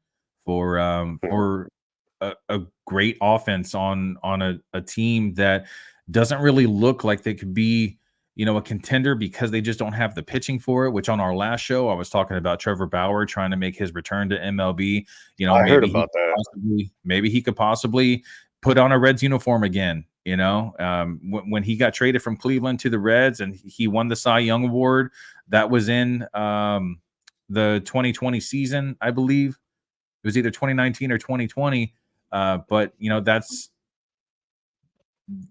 for a great offense on a team that doesn't really look like they could be, a contender because they just don't have the pitching for it. Which on our last show, I was talking about Trevor Bauer trying to make his return to MLB. I heard about that. Maybe he could possibly put on a Reds uniform again. When he got traded from Cleveland to the Reds and he won the Cy Young Award, that was in the 2020 season, I believe. It was either 2019 or 2020. But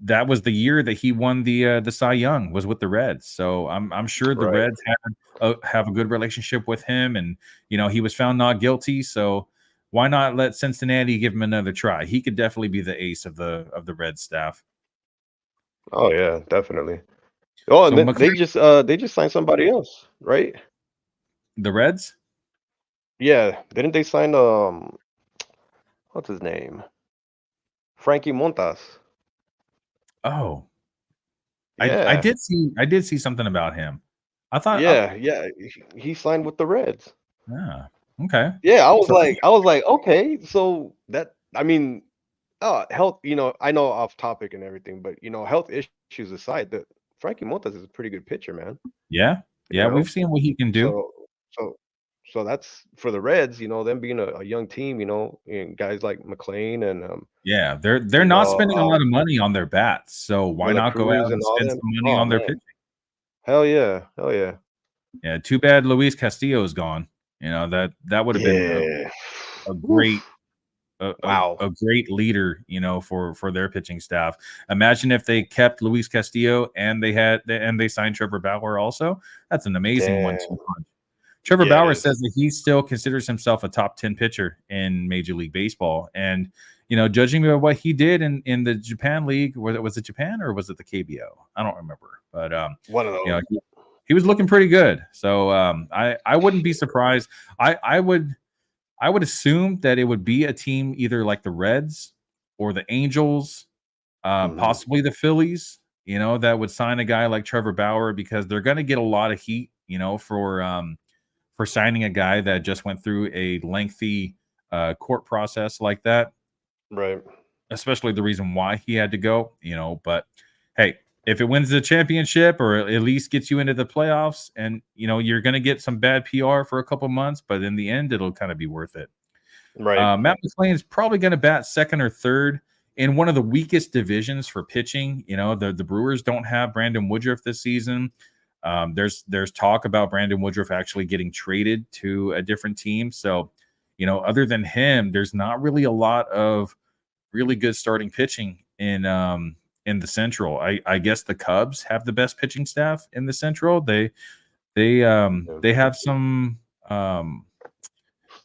that was the year that he won the Cy Young, was with the Reds. So I'm sure the Right. Reds have a good relationship with him, and he was found not guilty. So why not let Cincinnati give him another try? He could definitely be the ace of the Reds staff. Oh yeah, definitely. Oh, and So then McLean, they just signed somebody else, right? the Reds. Yeah, didn't they sign what's his name? Frankie Montas. Oh, I Yeah. did see something about him. I thought, Yeah, yeah. He signed with the Reds. yeah, okay. Yeah, So I was like, okay, so that I mean, health, I know off topic and everything, but health issues aside, that Frankie Montas is a pretty good pitcher, man. yeah, You yeah, we've know? seen what he can do. So so so that's for the Reds, them being a young team, and guys like McLean and Yeah, they're you not know, spending a lot of money on their bats, so why De La not go out Cruz and and all spend them. some money Oh on their man. pitching? Hell yeah. Hell yeah. Yeah, too bad Luis Castillo is gone. That would have been Yeah. a Oof. great Wow. a great leader, for their pitching staff. Imagine if they kept Luis Castillo and they signed Trevor Bauer also. That's an amazing Damn. 1-2 punch. Trevor Yeah, it Bauer is. says that he still considers himself a top 10 pitcher in Major League Baseball. And, judging by what he did in the Japan League, was it Japan or was it the KBO? I don't remember. But, One of those. he was looking pretty good. So I wouldn't be surprised. I would assume that it would be a team either like the Reds or the Angels, Mhm. possibly the Phillies, that would sign a guy like Trevor Bauer because they're going to get a lot of heat, for signing a guy that just went through a lengthy court process like that, Right. especially the reason why he had to go, but hey, if it wins the championship or at least gets you into the playoffs and, you're going to get some bad PR for a couple months, but in the end, it'll kind of be worth it. Right. Matt McLain is probably going to bat second or third in one of the weakest divisions for pitching. The Brewers don't have Brandon Woodruff this season. There's talk about Brandon Woodruff actually getting traded to a different team. So, other than him, there's not really a lot of really good starting pitching in the Central. I guess the Cubs have the best pitching staff in the Central. They have some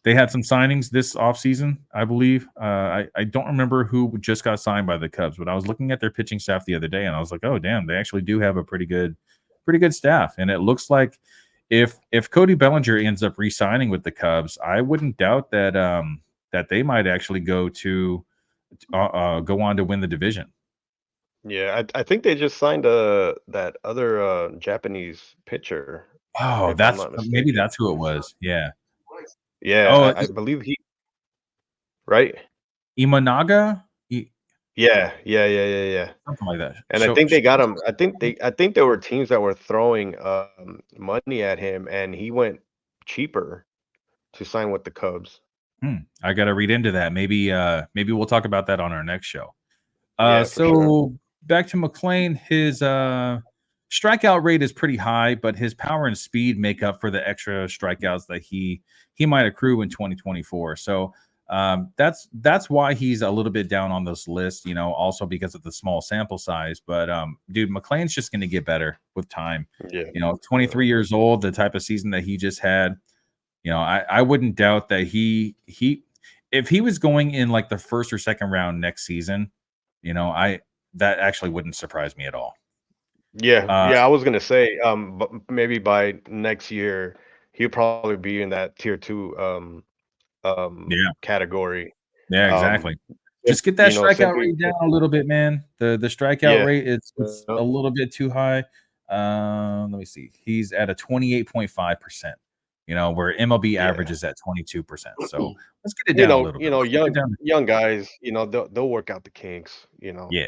they had some signings this offseason, I believe. I don't remember who just got signed by the Cubs, but I was looking at their pitching staff the other day, and I was like, oh damn, they actually do have a pretty good staff. And it looks like if Cody Bellinger ends up re-signing with the Cubs, I wouldn't doubt that that they might actually go on to win the division. Yeah, I think they just signed that other Japanese pitcher, Oh, if I'm that's not maybe mistaken. that's who it was. Yeah. Yeah, Oh, I believe he right. Imanaga, Yeah, yeah. something like that. And I think they got him. I think there were teams that were throwing money at him, and he went cheaper to sign with the Cubs. I got to read into that. Maybe we'll talk about that on our next show. Yeah, for sure. So back to McLain, his strikeout rate is pretty high, but his power and speed make up for the extra strikeouts that he might accrue in 2024. So that's why he's a little bit down on this list, also because of the small sample size. But dude, McLean's just going to get better with time. Yeah, 23 years old, the type of season that he just had, I wouldn't doubt that he if he was going in like the first or second round next season, I that actually wouldn't surprise me at all. Uh, yeah. I was gonna say, but maybe by next year he'll probably be in that tier two yeah, category. yeah, Um, exactly. Just get that strikeout simply, rate down a little bit, man. The strikeout yeah, rate it's a little bit too high. Let me see. He's at a 28.5%. Where MLB average yeah. is at 22%. So let's get it down a little bit. Let's get it down. Young guys, they'll work out the kinks. Yeah.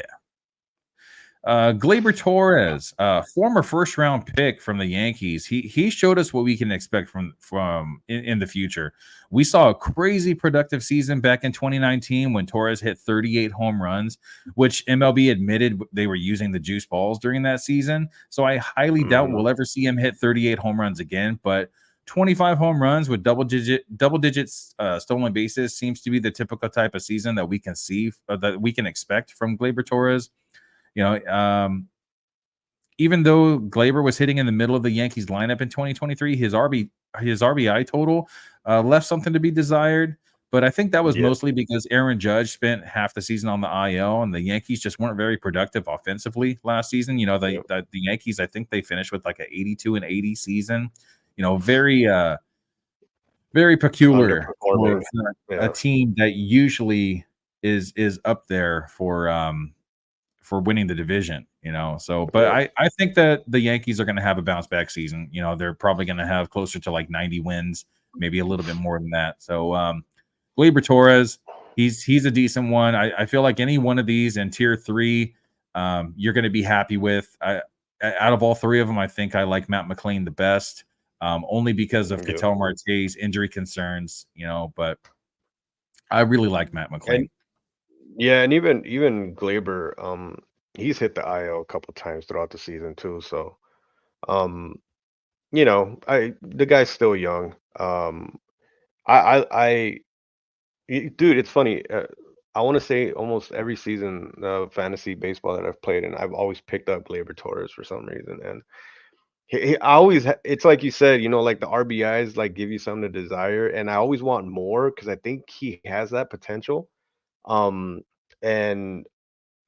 Gleyber Torres, former first round pick from the Yankees. He showed us what we can expect from in the future. We saw a crazy productive season back in 2019 when Torres hit 38 home runs, which MLB admitted they were using the juice balls during that season. So I highly doubt Mhm. we'll ever see him hit 38 home runs again. But 25 home runs with double digits stolen bases seems to be the typical type of season that we can see that we can expect from Gleyber Torres. You know, even though Glaber was hitting in the middle of the Yankees lineup in 2023, his RBI total left something to be desired. But I think that was Yeah, mostly because Aaron Judge spent half the season on the IL, and the Yankees just weren't very productive offensively last season. yeah. The Yankees, I think they finished with like an 82-80 season. Very very peculiar Underperforming. for a Yeah, team that usually is up there for winning the division, So, but yeah. I think that the Yankees are going to have a bounce back season. They're probably going to have closer to like 90 wins, maybe a little bit more than that. So, Gleyber Torres, he's a decent one. I feel like any one of these in tier three, you're going to be happy with. Out of all three of them, I think I like Matt McLain the best, only because of Yeah. Ketel Marte's injury concerns, But I really like Matt McLain. And yeah, and even Glaber, he's hit the IL a couple times throughout the season too. So, um, I the guy's still young. I dude, it's funny. I want to say almost every season of fantasy baseball that I've played in, I've always picked up Gleyber Torres for some reason, and I always it's like you said, like the RBIs like give you something to desire, and I always want more because I think he has that potential. Um, and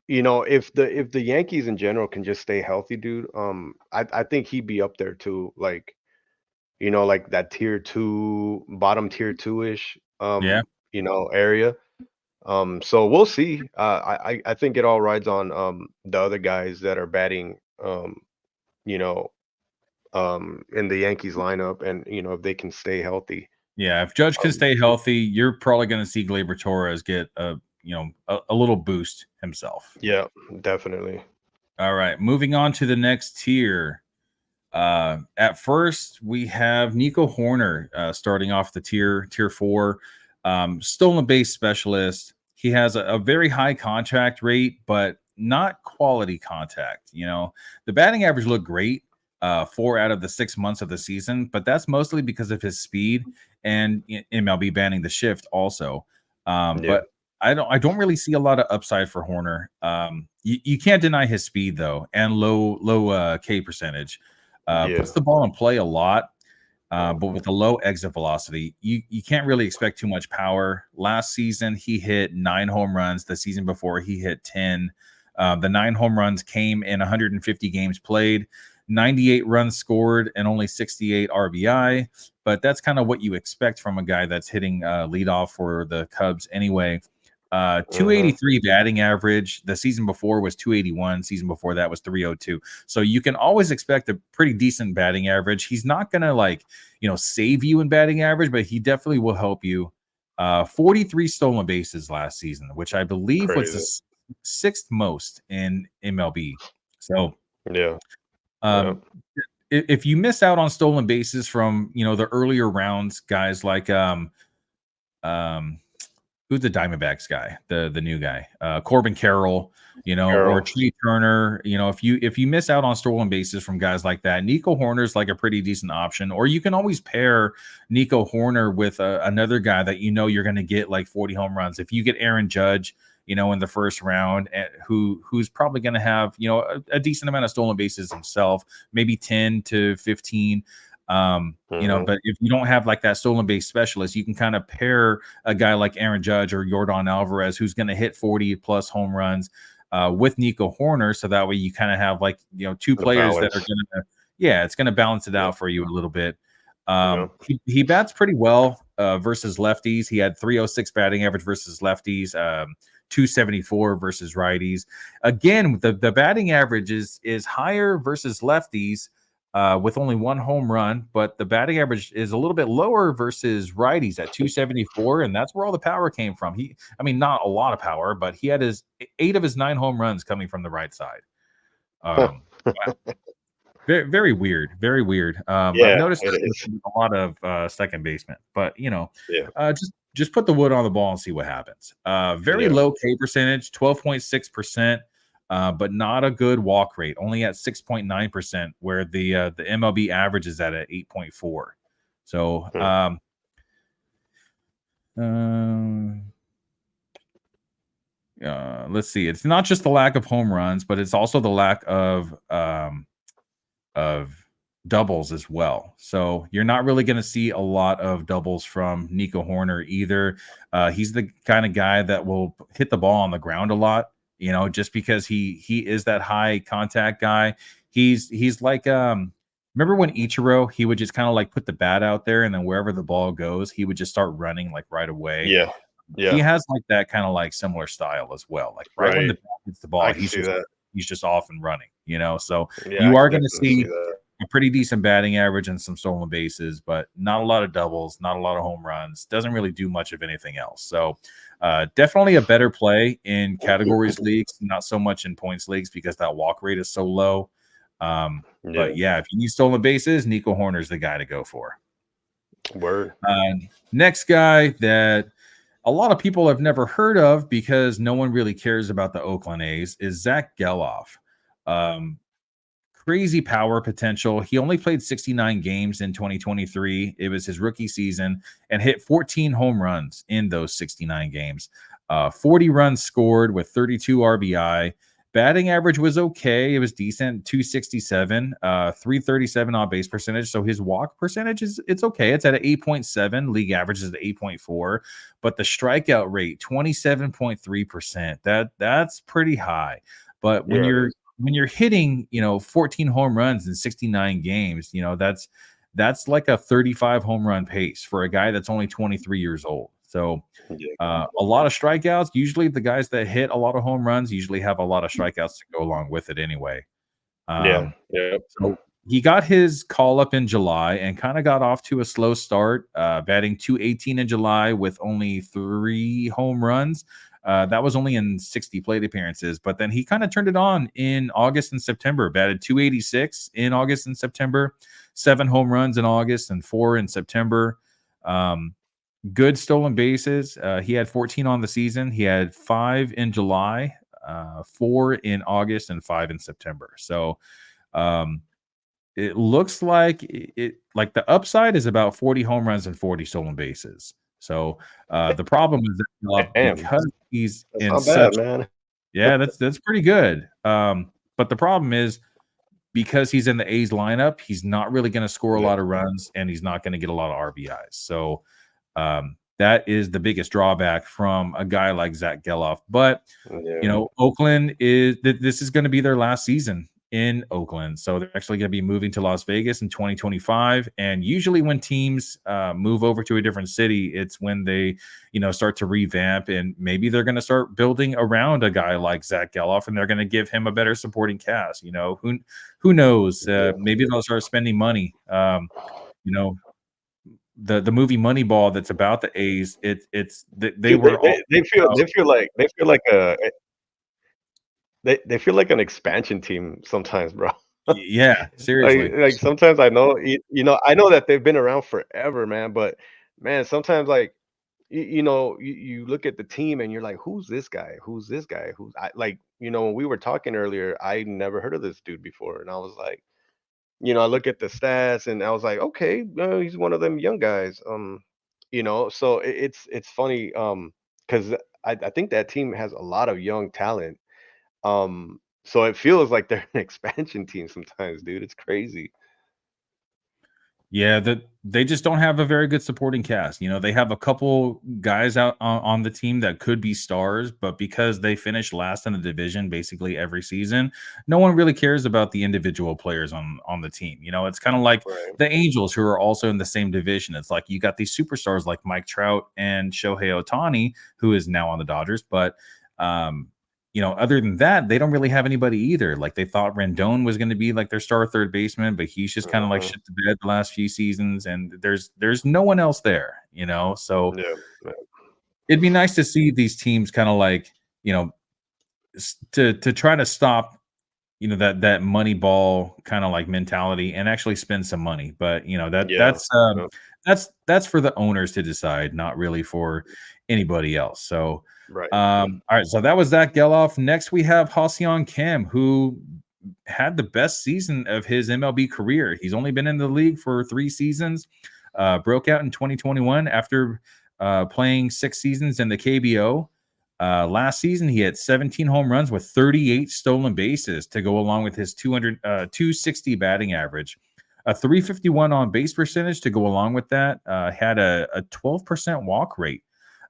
if the Yankees in general can just stay healthy, dude, I think he'd be up there too, like like that tier two, bottom tier two ish, Yeah. area. So we'll see. I think it all rides on the other guys that are batting, you know, in the Yankees lineup, and if they can stay healthy. Yeah, if Judge can Um, stay healthy, you're probably going to see Gleyber Torres get a little boost himself. yeah, definitely. All right, moving on to the next tier. At first, we have Nico Horner starting off the tier four, stolen base specialist. He has a very high contact rate, but not quality contact. The batting average looked great. 4 out of the 6 months of the season, but that's mostly because of his speed and MLB banning the shift also. Yeah. But I don't really see a lot of upside for Horner. You can't deny his speed though, and low K percentage. Yeah. Puts the ball in play a lot, but with a low exit velocity, you can't really expect too much power. Last season, he hit 9 home runs. The season before, he hit 10. The 9 home runs came in 150 games played, 98 runs scored, and only 68 RBI. But that's kind of what you expect from a guy that's hitting leadoff for the Cubs anyway. 283 batting average. The season before was 281. Season before that was 302. So you can always expect a pretty decent batting average. He's not gonna save you in batting average, but he definitely will help you. 43 stolen bases last season, which I believe was Crazy. the sixth most in MLB. So Yeah. Yeah. um, if you miss out on stolen bases from the earlier rounds, guys like um who's the Diamondbacks guy, the new guy, Corbin Carroll, or Carol. Trey Turner. If you miss out on stolen bases from guys like that, Nico Horner's like a pretty decent option. Or you can always pair Nico Horner with another guy that you're going to get like 40 home runs. If you get Aaron Judge, in the first round, who's probably going to have a decent amount of stolen bases himself, maybe 10 to 15. But if you don't have like that stolen base specialist, you can kind of pair a guy like Aaron Judge or Yordan Alvarez, who's going to hit 40 plus home runs, with Nico Horner. So that way you kind of have like, two The players that are balance. going to, yeah, it's going to balance it Yeah. out for you a little bit. Yeah. He bats pretty well versus lefties. He had 306 batting average versus lefties, 274 versus righties. Again, the batting average is higher versus lefties, with only 1 home run, but the batting average is a little bit lower versus righties at 274, and that's where all the power came from. Not a lot of power, but he had his 8 of his 9 home runs coming from the right side. Wow. Very, very weird, very weird. I've Yeah, noticed it that is. with a lot of second baseman, but Yeah. just put the wood on the ball and see what happens. Very Yeah. low K percentage, 12.6%, but not a good walk rate, only at 6.9%, where the MLB average is at 8.4. So Hmm. um, let's see. It's not just the lack of home runs, but it's also the lack of doubles as well. So you're not really going to see a lot of doubles from Nico Horner either. He's the kind of guy that will hit the ball on the ground a lot, just because he is that high contact guy. He's like remember when Ichiro, he would just kind of like put the bat out there, and then wherever the ball goes, he would just start running like right away. Yeah. He Yeah. has like that kind of like similar style as well. Like right when Right. the bat hits the ball, I can see that. he's just off and running, So Yeah, I you can are going to definitely see see that. a pretty decent batting average and some stolen bases, but not a lot of doubles, not a lot of home runs. Doesn't really do much of anything else. So definitely a better play in categories leagues, not so much in points leagues because that walk rate is so low. Yeah. But yeah, if you need stolen bases, Nico Horner's the guy to go for. Word. Next guy that a lot of people have never heard of because no one really cares about the Oakland A's is Zack Gelof. Um, Crazy power potential. He only played 69 games in 2023. It was his rookie season, and hit 14 home runs in those 69 games. 40 runs scored with 32 RBI. Batting average was okay. It was decent, 267, 337 on base percentage. So his walk percentage it's okay. It's at an 8.7. League average is at 8.4. But the strikeout rate, 27.3%. That's pretty high. But when Yeah, it you're is. when you're hitting 14 home runs in 69 games, that's like a 35 home run pace for a guy that's only 23 years old. So Yeah. a lot of strikeouts. Usually the guys that hit a lot of home runs usually have a lot of strikeouts to go along with it anyway. Yeah. um, Yeah. so he got his call up in July and kind of got off to a slow start, batting 218 in July with only 3 home runs. That was only in 60 plate appearances, but then he kind of turned it on in August and September, batted 286 in August and September, 7 home runs in August and 4 in September. Good stolen bases. He had 14 on the season. He had 5 in July, 4 in August, and 5 in September. So, um, it looks like like the upside is about 40 home runs and 40 stolen bases. So the problem is that Damn, because he's that's in not bad, such man. yeah, that's pretty good. But the problem is because he's in the A's lineup, he's not really going to score a Yeah, lot of runs and he's not going to get a lot of RBIs. So that is the biggest drawback from a guy like Zack Gelof. But yeah, Oakland this is going to be their last season in Oakland, so they're actually going to be moving to Las Vegas in 2025. And usually, when teams move over to a different city, it's when they start to revamp, and maybe they're going to start building around a guy like Zack Gelof, and they're going to give him a better supporting cast. Who knows? yeah. Maybe they'll start spending money. You know, the movie Moneyball that's about the A's. They Dude, were all they feel like a they feel like an expansion team sometimes, bro. yeah, seriously. Like sometimes I know I know that they've been around forever, man. But man, sometimes like you look at the team and you're like, who's this guy? Who's this guy? Who's I like when we were talking earlier, I never heard of this dude before, and I was like, I look at the stats and I was like, okay, he's one of them young guys. So it's funny, because I think that team has a lot of young talent. So it feels like they're an expansion team sometimes, dude. It's crazy. Yeah, that they just don't have a very good supporting cast. They have a couple guys out on the team that could be stars, but because they finish last in the division basically every season, no one really cares about the individual players on the team. It's kind of like Right. the Angels, who are also in the same division. It's like you got these superstars like Mike Trout and Shohei Ohtani, who is now on the Dodgers, but um, other than that, they don't really have anybody either. Like they thought Rendon was going to be like their star third baseman, but he's just kind of like Mhm. shit the bed the last few seasons, and there's no one else there. So Yeah. Yeah. it'd be nice to see these teams kind of like you know to try to stop that money ball kind of like mentality and actually spend some money. But Yeah. Yeah. that's for the owners to decide, not really for anybody else. So Right. all right, so that was Zach Geloff. Next we have Ha Kim, who had the best season of his MLB career. He's only been in the league for 3 seasons. Broke out in 2021 after playing 6 seasons in the KBO. Last season, he had 17 home runs with 38 stolen bases to go along with his 260 batting average. A 351 on base percentage to go along with that. Had a 12% walk rate.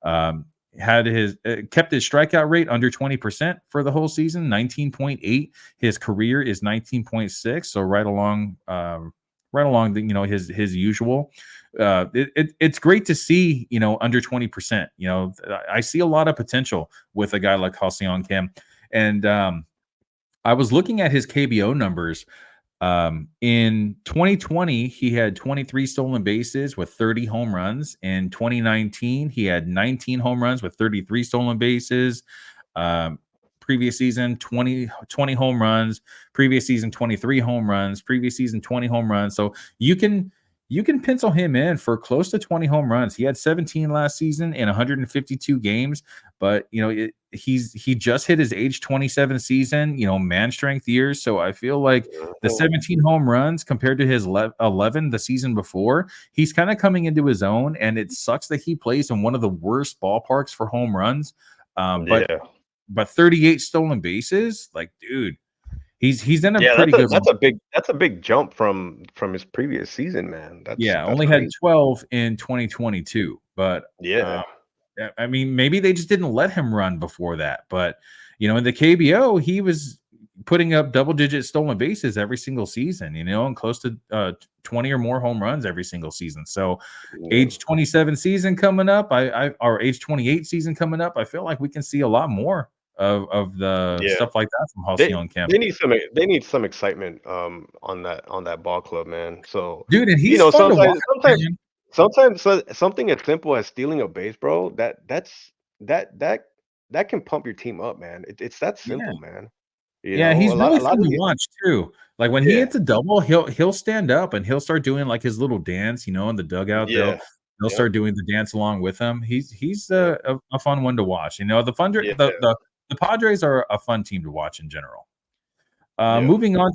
Um, had his kept his strikeout rate under 20% for the whole season, 19.8. His career is 19.6, so right along the his usual. It's great to see under 20%. I see a lot of potential with a guy like Halcyon Kim, and I was looking at his KBO numbers. In 2020, he had 23 stolen bases with 30 home runs. In 2019, he had 19 home runs with 33 stolen bases. Um, Previous season, 20 home runs. Previous season, 23 home runs. Previous season, 20 home runs. So you can pencil him in for close to 20 home runs. He had 17 last season in 152 games, but he just hit his age 27 season, man strength years. So I feel like the Mhm. 17 home runs compared to his 11 the season before, he's kind of coming into his own. And it sucks that he plays in one of the worst ballparks for home runs. But Yeah. 38 stolen bases, like, dude, he's in a Yeah, pretty good. that's a big jump from his previous season, man. Yeah, That's only had crazy. 12 in 2022, but Yeah. I mean, maybe they just didn't let him run before that. But in the KBO, he was putting up double-digit stolen bases every single season. And close to 20 or more home runs every single season. So, Yeah. age 27 season coming up, or age 28 season coming up, I feel like we can see a lot more of the Yeah. stuff like that from They Halcyon Kim. they need some excitement on that ball club, man. So, Dude, and he's fun to watch, man. something as simple as stealing a base, bro, that that that can pump your team up, man. It's that Yeah. simple, man. Yeah, he's really A lot fun of to these. watch too. Like when he Yeah. hits a double, he'll stand up and he'll start doing like his little dance, in the dugout. They'll Yeah. they'll Yep. start doing the dance along with him. He's Yep. a fun one to watch. The Yeah. the Padres are a fun team to watch in general. Yeah. Moving on,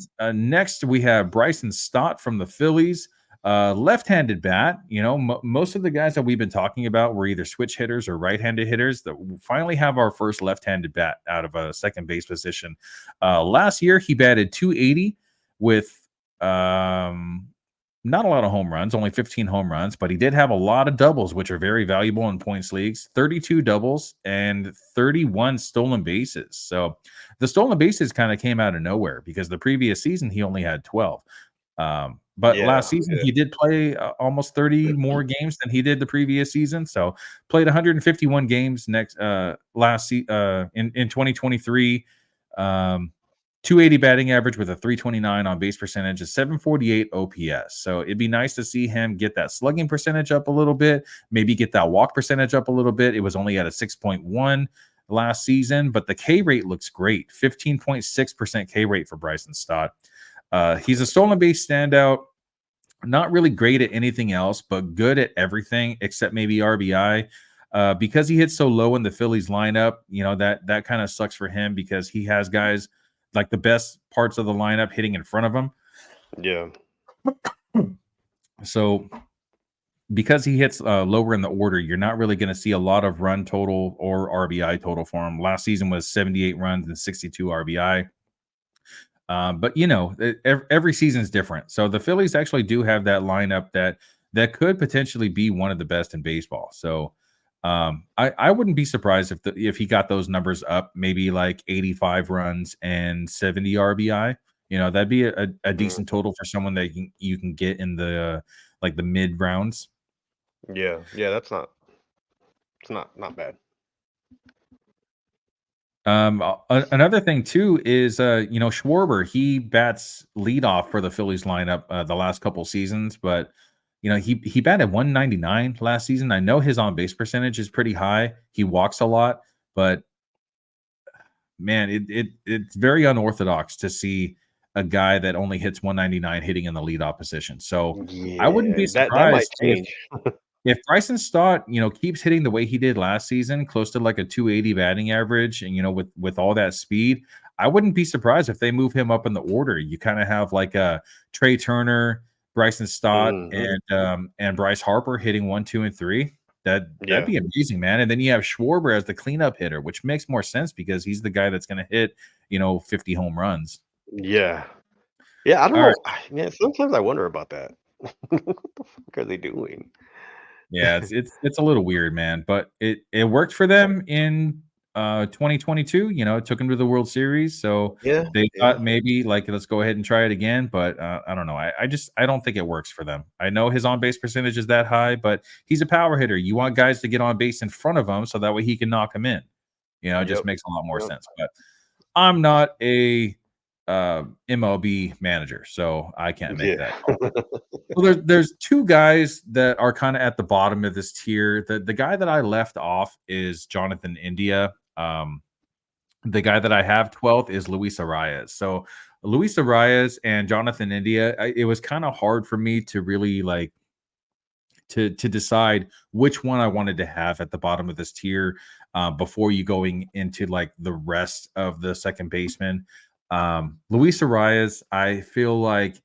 next we have Bryson Stott from the Phillies. Left-handed bat. Most of the guys that we've been talking about were either switch hitters or right-handed hitters. That we finally have our first left-handed bat out of a second base position. Last year, he batted 280 with not a lot of home runs, only 15 home runs, but he did have a lot of doubles, which are very valuable in points leagues. 32 doubles and 31 stolen bases. So the stolen bases kind of came out of nowhere because the previous season he only had 12. But last Yeah. season he did play almost 30 more games than he did the previous season. So played 151 games in 2023. 280 batting average with a 329 on base percentage, a 748 OPS. So it'd be nice to see him get that slugging percentage up a little bit, maybe get that walk percentage up a little bit. It was only at a 6.1 last season, but the K rate looks great. 15.6% K rate for Bryson Stott. He's a stolen base standout. Not really great at anything else, but good at everything except maybe RBI. Because he hits so low in the Phillies lineup, that kind of sucks for him because he has guys like the best parts of the lineup hitting in front of him. Yeah. So because he hits lower in the order, you're not really going to see a lot of run total or RBI total for him. Last season was 78 runs and 62 RBI. But every season is different. So the Phillies actually do have that lineup that could potentially be one of the best in baseball. So I wouldn't be surprised if he got those numbers up, maybe like 85 runs and 70 RBI. That'd be a decent total for someone that you can get in the like the mid rounds. Yeah. Yeah. It's not bad. Another thing too is Schwarber. He bats leadoff for the Phillies lineup the last couple seasons, but he batted 199 last season. I know his on base percentage is pretty high. He walks a lot, but man, it's very unorthodox to see a guy that only hits 199 hitting in the leadoff position. So I wouldn't Yeah. be That might surprised change. if Bryson Stott, keeps hitting the way he did last season, close to like a 280 batting average, and with all that speed, I wouldn't be surprised if they move him up in the order. You kind of have like a Trey Turner, Bryson Stott, Hmm. and Bryce Harper hitting 1, 2, and 3. That'd Yeah. be amazing, man. And then you have Schwarber as the cleanup hitter, which makes more sense because he's the guy that's going to hit 50 home runs. Yeah. Yeah. I don't All right. know. Man, sometimes I wonder about that. What the fuck are they doing? Yeah, it's a little weird, man, but it worked for them in 2022. It took them to the World Series, so Yeah. they Yeah. thought maybe like let's go ahead and try it again. But I don't know. I don't think it works for them. I know his on base percentage is that high, but he's a power hitter. You want guys to get on base in front of him so that way he can knock them in. It just Yep. makes a lot more Yep. sense. But I'm not a MLB manager, so I can't make Yeah. that call. Well, there's two guys that are kind of at the bottom of this tier. The guy that I left off is Jonathan India. The guy that I have 12th is Luis Arraez. So Luis Arraez and Jonathan India, it was kind of hard for me to really like to decide which one I wanted to have at the bottom of this tier before you going into like the rest of the second baseman. Luis Arraez, I feel like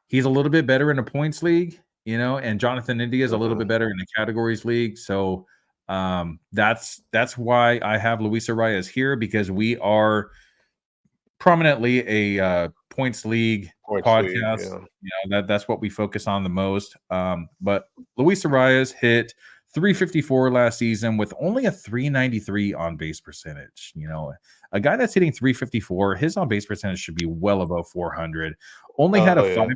he's a little bit better in a points league, and Jonathan India is a little Hmm. bit better in the categories league. So that's why I have Luis Arraez here because we are prominently a points league Points league. podcast. Yeah. That's what we focus on the most. But Luis Arias hit 354 last season with only a 393 on base percentage. A guy that's hitting 354, his on base percentage should be well above 400. Only had a Oh yeah.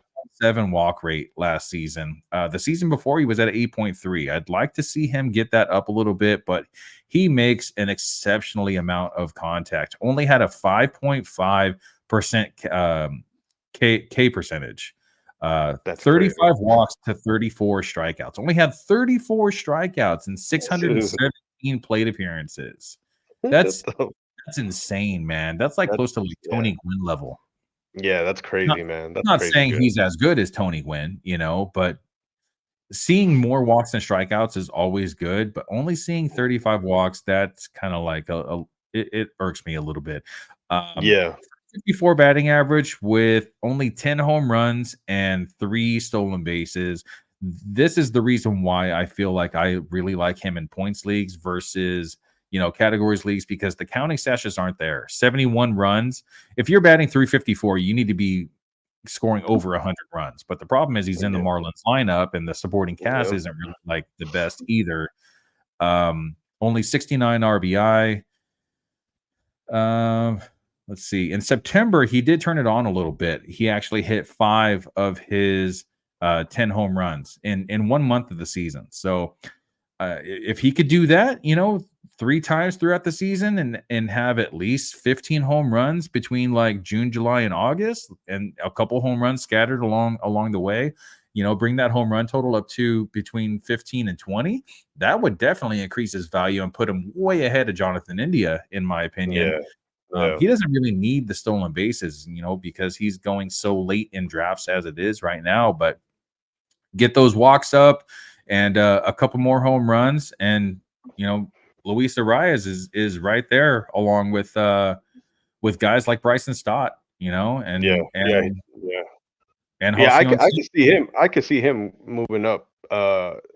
5.7 walk rate last season. The season before, he was at 8.3. I'd like to see him get that up a little bit, but he makes an exceptionally amount of contact. Only had a 5.5% K percentage. That's crazy. 35 walks to 34 strikeouts. Only had 34 strikeouts and Dude, 617 plate appearances. what That's the- that's insane, man. That's like that's close to like yeah. Tony Gwynn level. Yeah, that's Not crazy, man. That's not crazy saying good. he's as good as Tony Gwynn, but seeing more walks and strikeouts is always good, but only seeing 35 walks, that's kind of like it irks me a little bit. Yeah. 354 batting average with only 10 home runs and 3 stolen bases. This is the reason why I feel like I really like him in points leagues versus, categories leagues, because the counting stashes aren't there. 71 runs. If you're batting 354, you need to be scoring over 100 runs. But the problem is he's in the Yeah. Marlins lineup, and the supporting cast Yep. isn't really like the best either. Only 69 RBI. Um, let's see. In September, he did turn it on a little bit. He actually hit 5 of his 10 home runs in 1 month of the season. So if he could do that, 3 times throughout the season and have at least 15 home runs between like June, July, and August, and a couple home runs scattered along the way, bring that home run total up to between 15 and 20, that would definitely increase his value and put him way ahead of Jonathan India, in my opinion. Yeah. Yeah. He doesn't really need the stolen bases, because he's going so late in drafts as it is right now. But get those walks up and a couple more home runs, and Luis Arraez is right there along with guys like Bryson Stott, Yeah. and Yeah. and Yeah. and Yeah, Halcyon. I could see him. I could see him moving up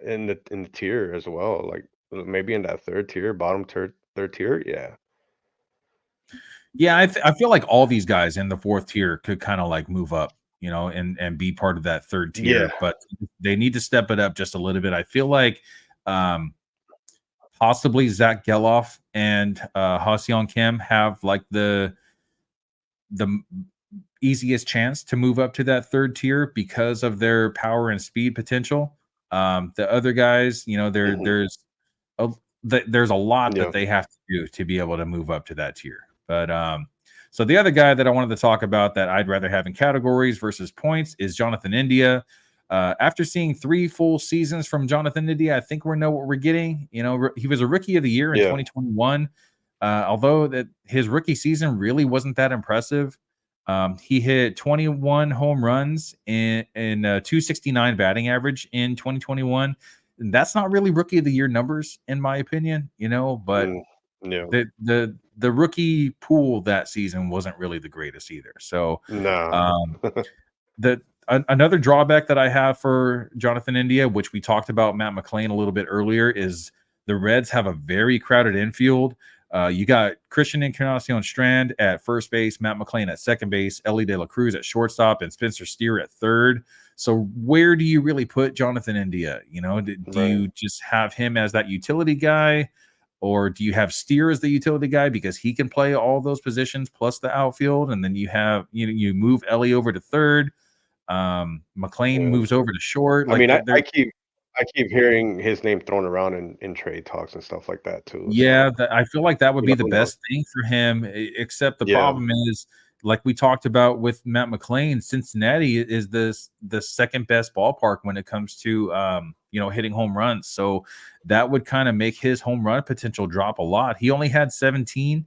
in the tier as well. Like maybe in that third tier, bottom third tier. Yeah. Yeah, I feel like all these guys in the fourth tier could kind of like move up, and be part of that third Yeah. tier, but they need to step it up just a little bit. I feel like um, possibly Zack Gelof and Ha-Seong Kim have like the easiest chance to move up to that third tier because of their power and speed potential. The other guys, Hmm. a, there's a lot that Yeah. they have to do to be able to move up to that tier. But so the other guy that I wanted to talk about that I'd rather have in categories versus points is Jonathan India. After seeing 3 full seasons from Jonathan India, I think we know what we're getting. He was a rookie of the year in Yeah. 2021. Although that his rookie season really wasn't that impressive. He hit 21 home runs in 269 batting average in 2021. And that's not really rookie of the year numbers, in my opinion, but Mm, yeah. the rookie pool that season wasn't really the greatest either. So Nah. um, another drawback that I have for Jonathan India, which we talked about Matt McLain a little bit earlier, is the Reds have a very crowded infield. You got Christian Encarnacion Strand at first base, Matt McLain at second base, Ellie De La Cruz at shortstop, and Spencer Steer at third. So where do you really put Jonathan India? Do Right. you just have him as that utility guy? Or do you have Steer as the utility guy because he can play all those positions plus the outfield? And then you move Ellie over to third. McLean Yeah. moves over to short. I Like mean, they're I keep hearing his name thrown around in trade talks and stuff like that too. yeah, So I feel like that would be the who knows? best thing for him. Except the Yeah. problem is, like we talked about with Matt McLean, Cincinnati is the second best ballpark when it comes to hitting home runs. So that would kind of make his home run potential drop a lot. He only had 17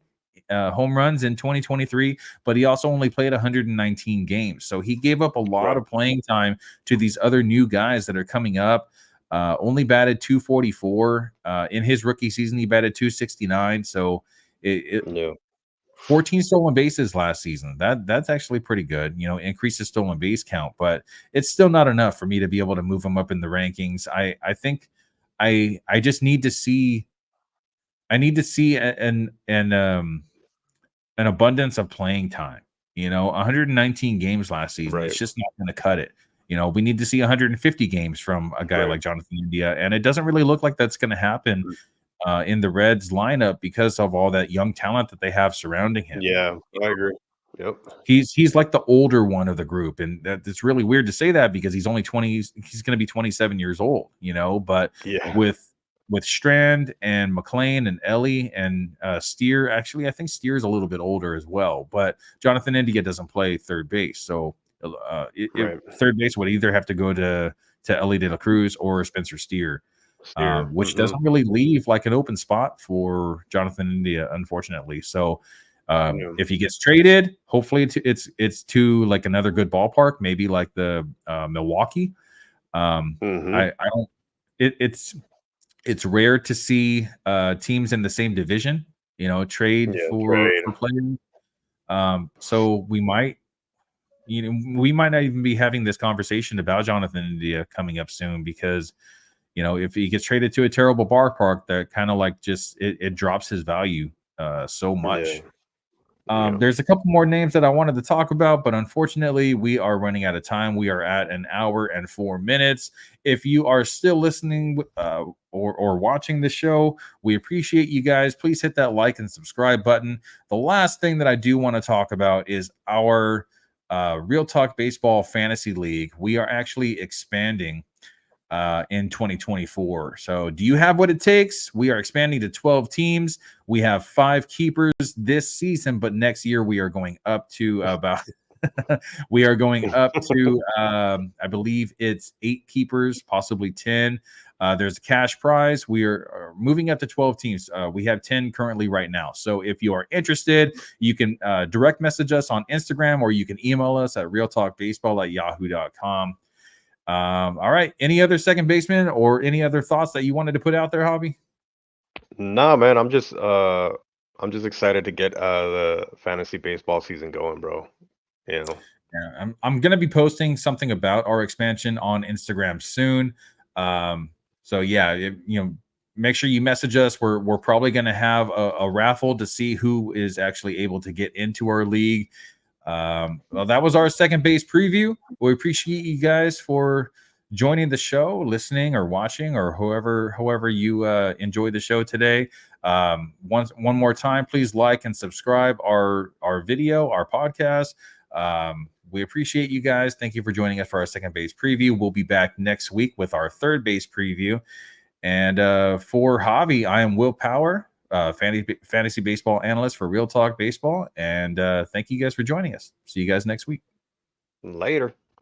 home runs in 2023, but he also only played 119 games. So he gave up a lot Right. of playing time to these other new guys that are coming up. Only batted 244 in his rookie season. He batted 269. So it Yeah. 14 stolen bases last season. That's actually pretty good. Increase his stolen base count, but it's still not enough for me to be able to move him up in the rankings. I think I just need to see an abundance of playing time. 119 games last season. It's Right. just not going to cut it. We need to see 150 games from a guy Right. like Jonathan India, and it doesn't really look like that's going to happen Mm. in the Reds lineup because of all that young talent that they have surrounding him. Yeah. I agree. Yep. He's like the older one of the group, and it's really weird to say that because he's only 20. He's going to be 27 years old, But Yeah. with Strand and McLean and Ellie and Steer, actually, I think Steer is a little bit older as well. But Jonathan India doesn't play third base, so Right. third base would either have to go to Ellie De La Cruz or Spencer Steer, Steer. which doesn't really leave like an open spot for Jonathan India, unfortunately. So Yeah. if he gets traded, hopefully it's to like another good ballpark, maybe like the Milwaukee. Hmm. I don't. It's rare to see teams in the same division, trade Yeah. for Trade. players. So we might, we might not even be having this conversation about Jonathan India coming up soon because, if he gets traded to a terrible bar park, that kind of like just it drops his value so Yeah. much. Yeah. There's a couple more names that I wanted to talk about, but unfortunately, we are running out of time. We are at an hour and 4 minutes. If you are still listening or watching the show, we appreciate you guys. Please hit that like and subscribe button. The last thing that I do want to talk about is our Real Talk Baseball Fantasy League. We are actually expanding in 2024. So, do you have what it takes? We are expanding to 12 teams. We have 5 keepers this season, but next year we are going up to about we are going up to I believe it's 8 keepers, possibly 10. There's a cash prize. We are moving up to 12 teams. We have 10 currently right now. So if you are interested, you can direct message us on Instagram or you can email us at realtalkbaseball@yahoo.com. All right. Any other second baseman or any other thoughts that you wanted to put out there, Hobby? Nah, man, I'm just excited to get the fantasy baseball season going, bro. You know. Yeah, I'm gonna be posting something about our expansion on Instagram soon. So yeah, make sure you message us. We're probably gonna have a raffle to see who is actually able to get into our league. Well, that was our second base preview. We appreciate you guys for joining the show, listening or watching, or however you enjoy the show today. One more time, please like and subscribe our video, our podcast. We appreciate you guys. Thank you for joining us for our second base preview. We'll be back next week with our third base preview. And for Javi, I am Will Power, fantasy baseball analyst for Real Talk Baseball. And thank you guys for joining us. See you guys next week. Later.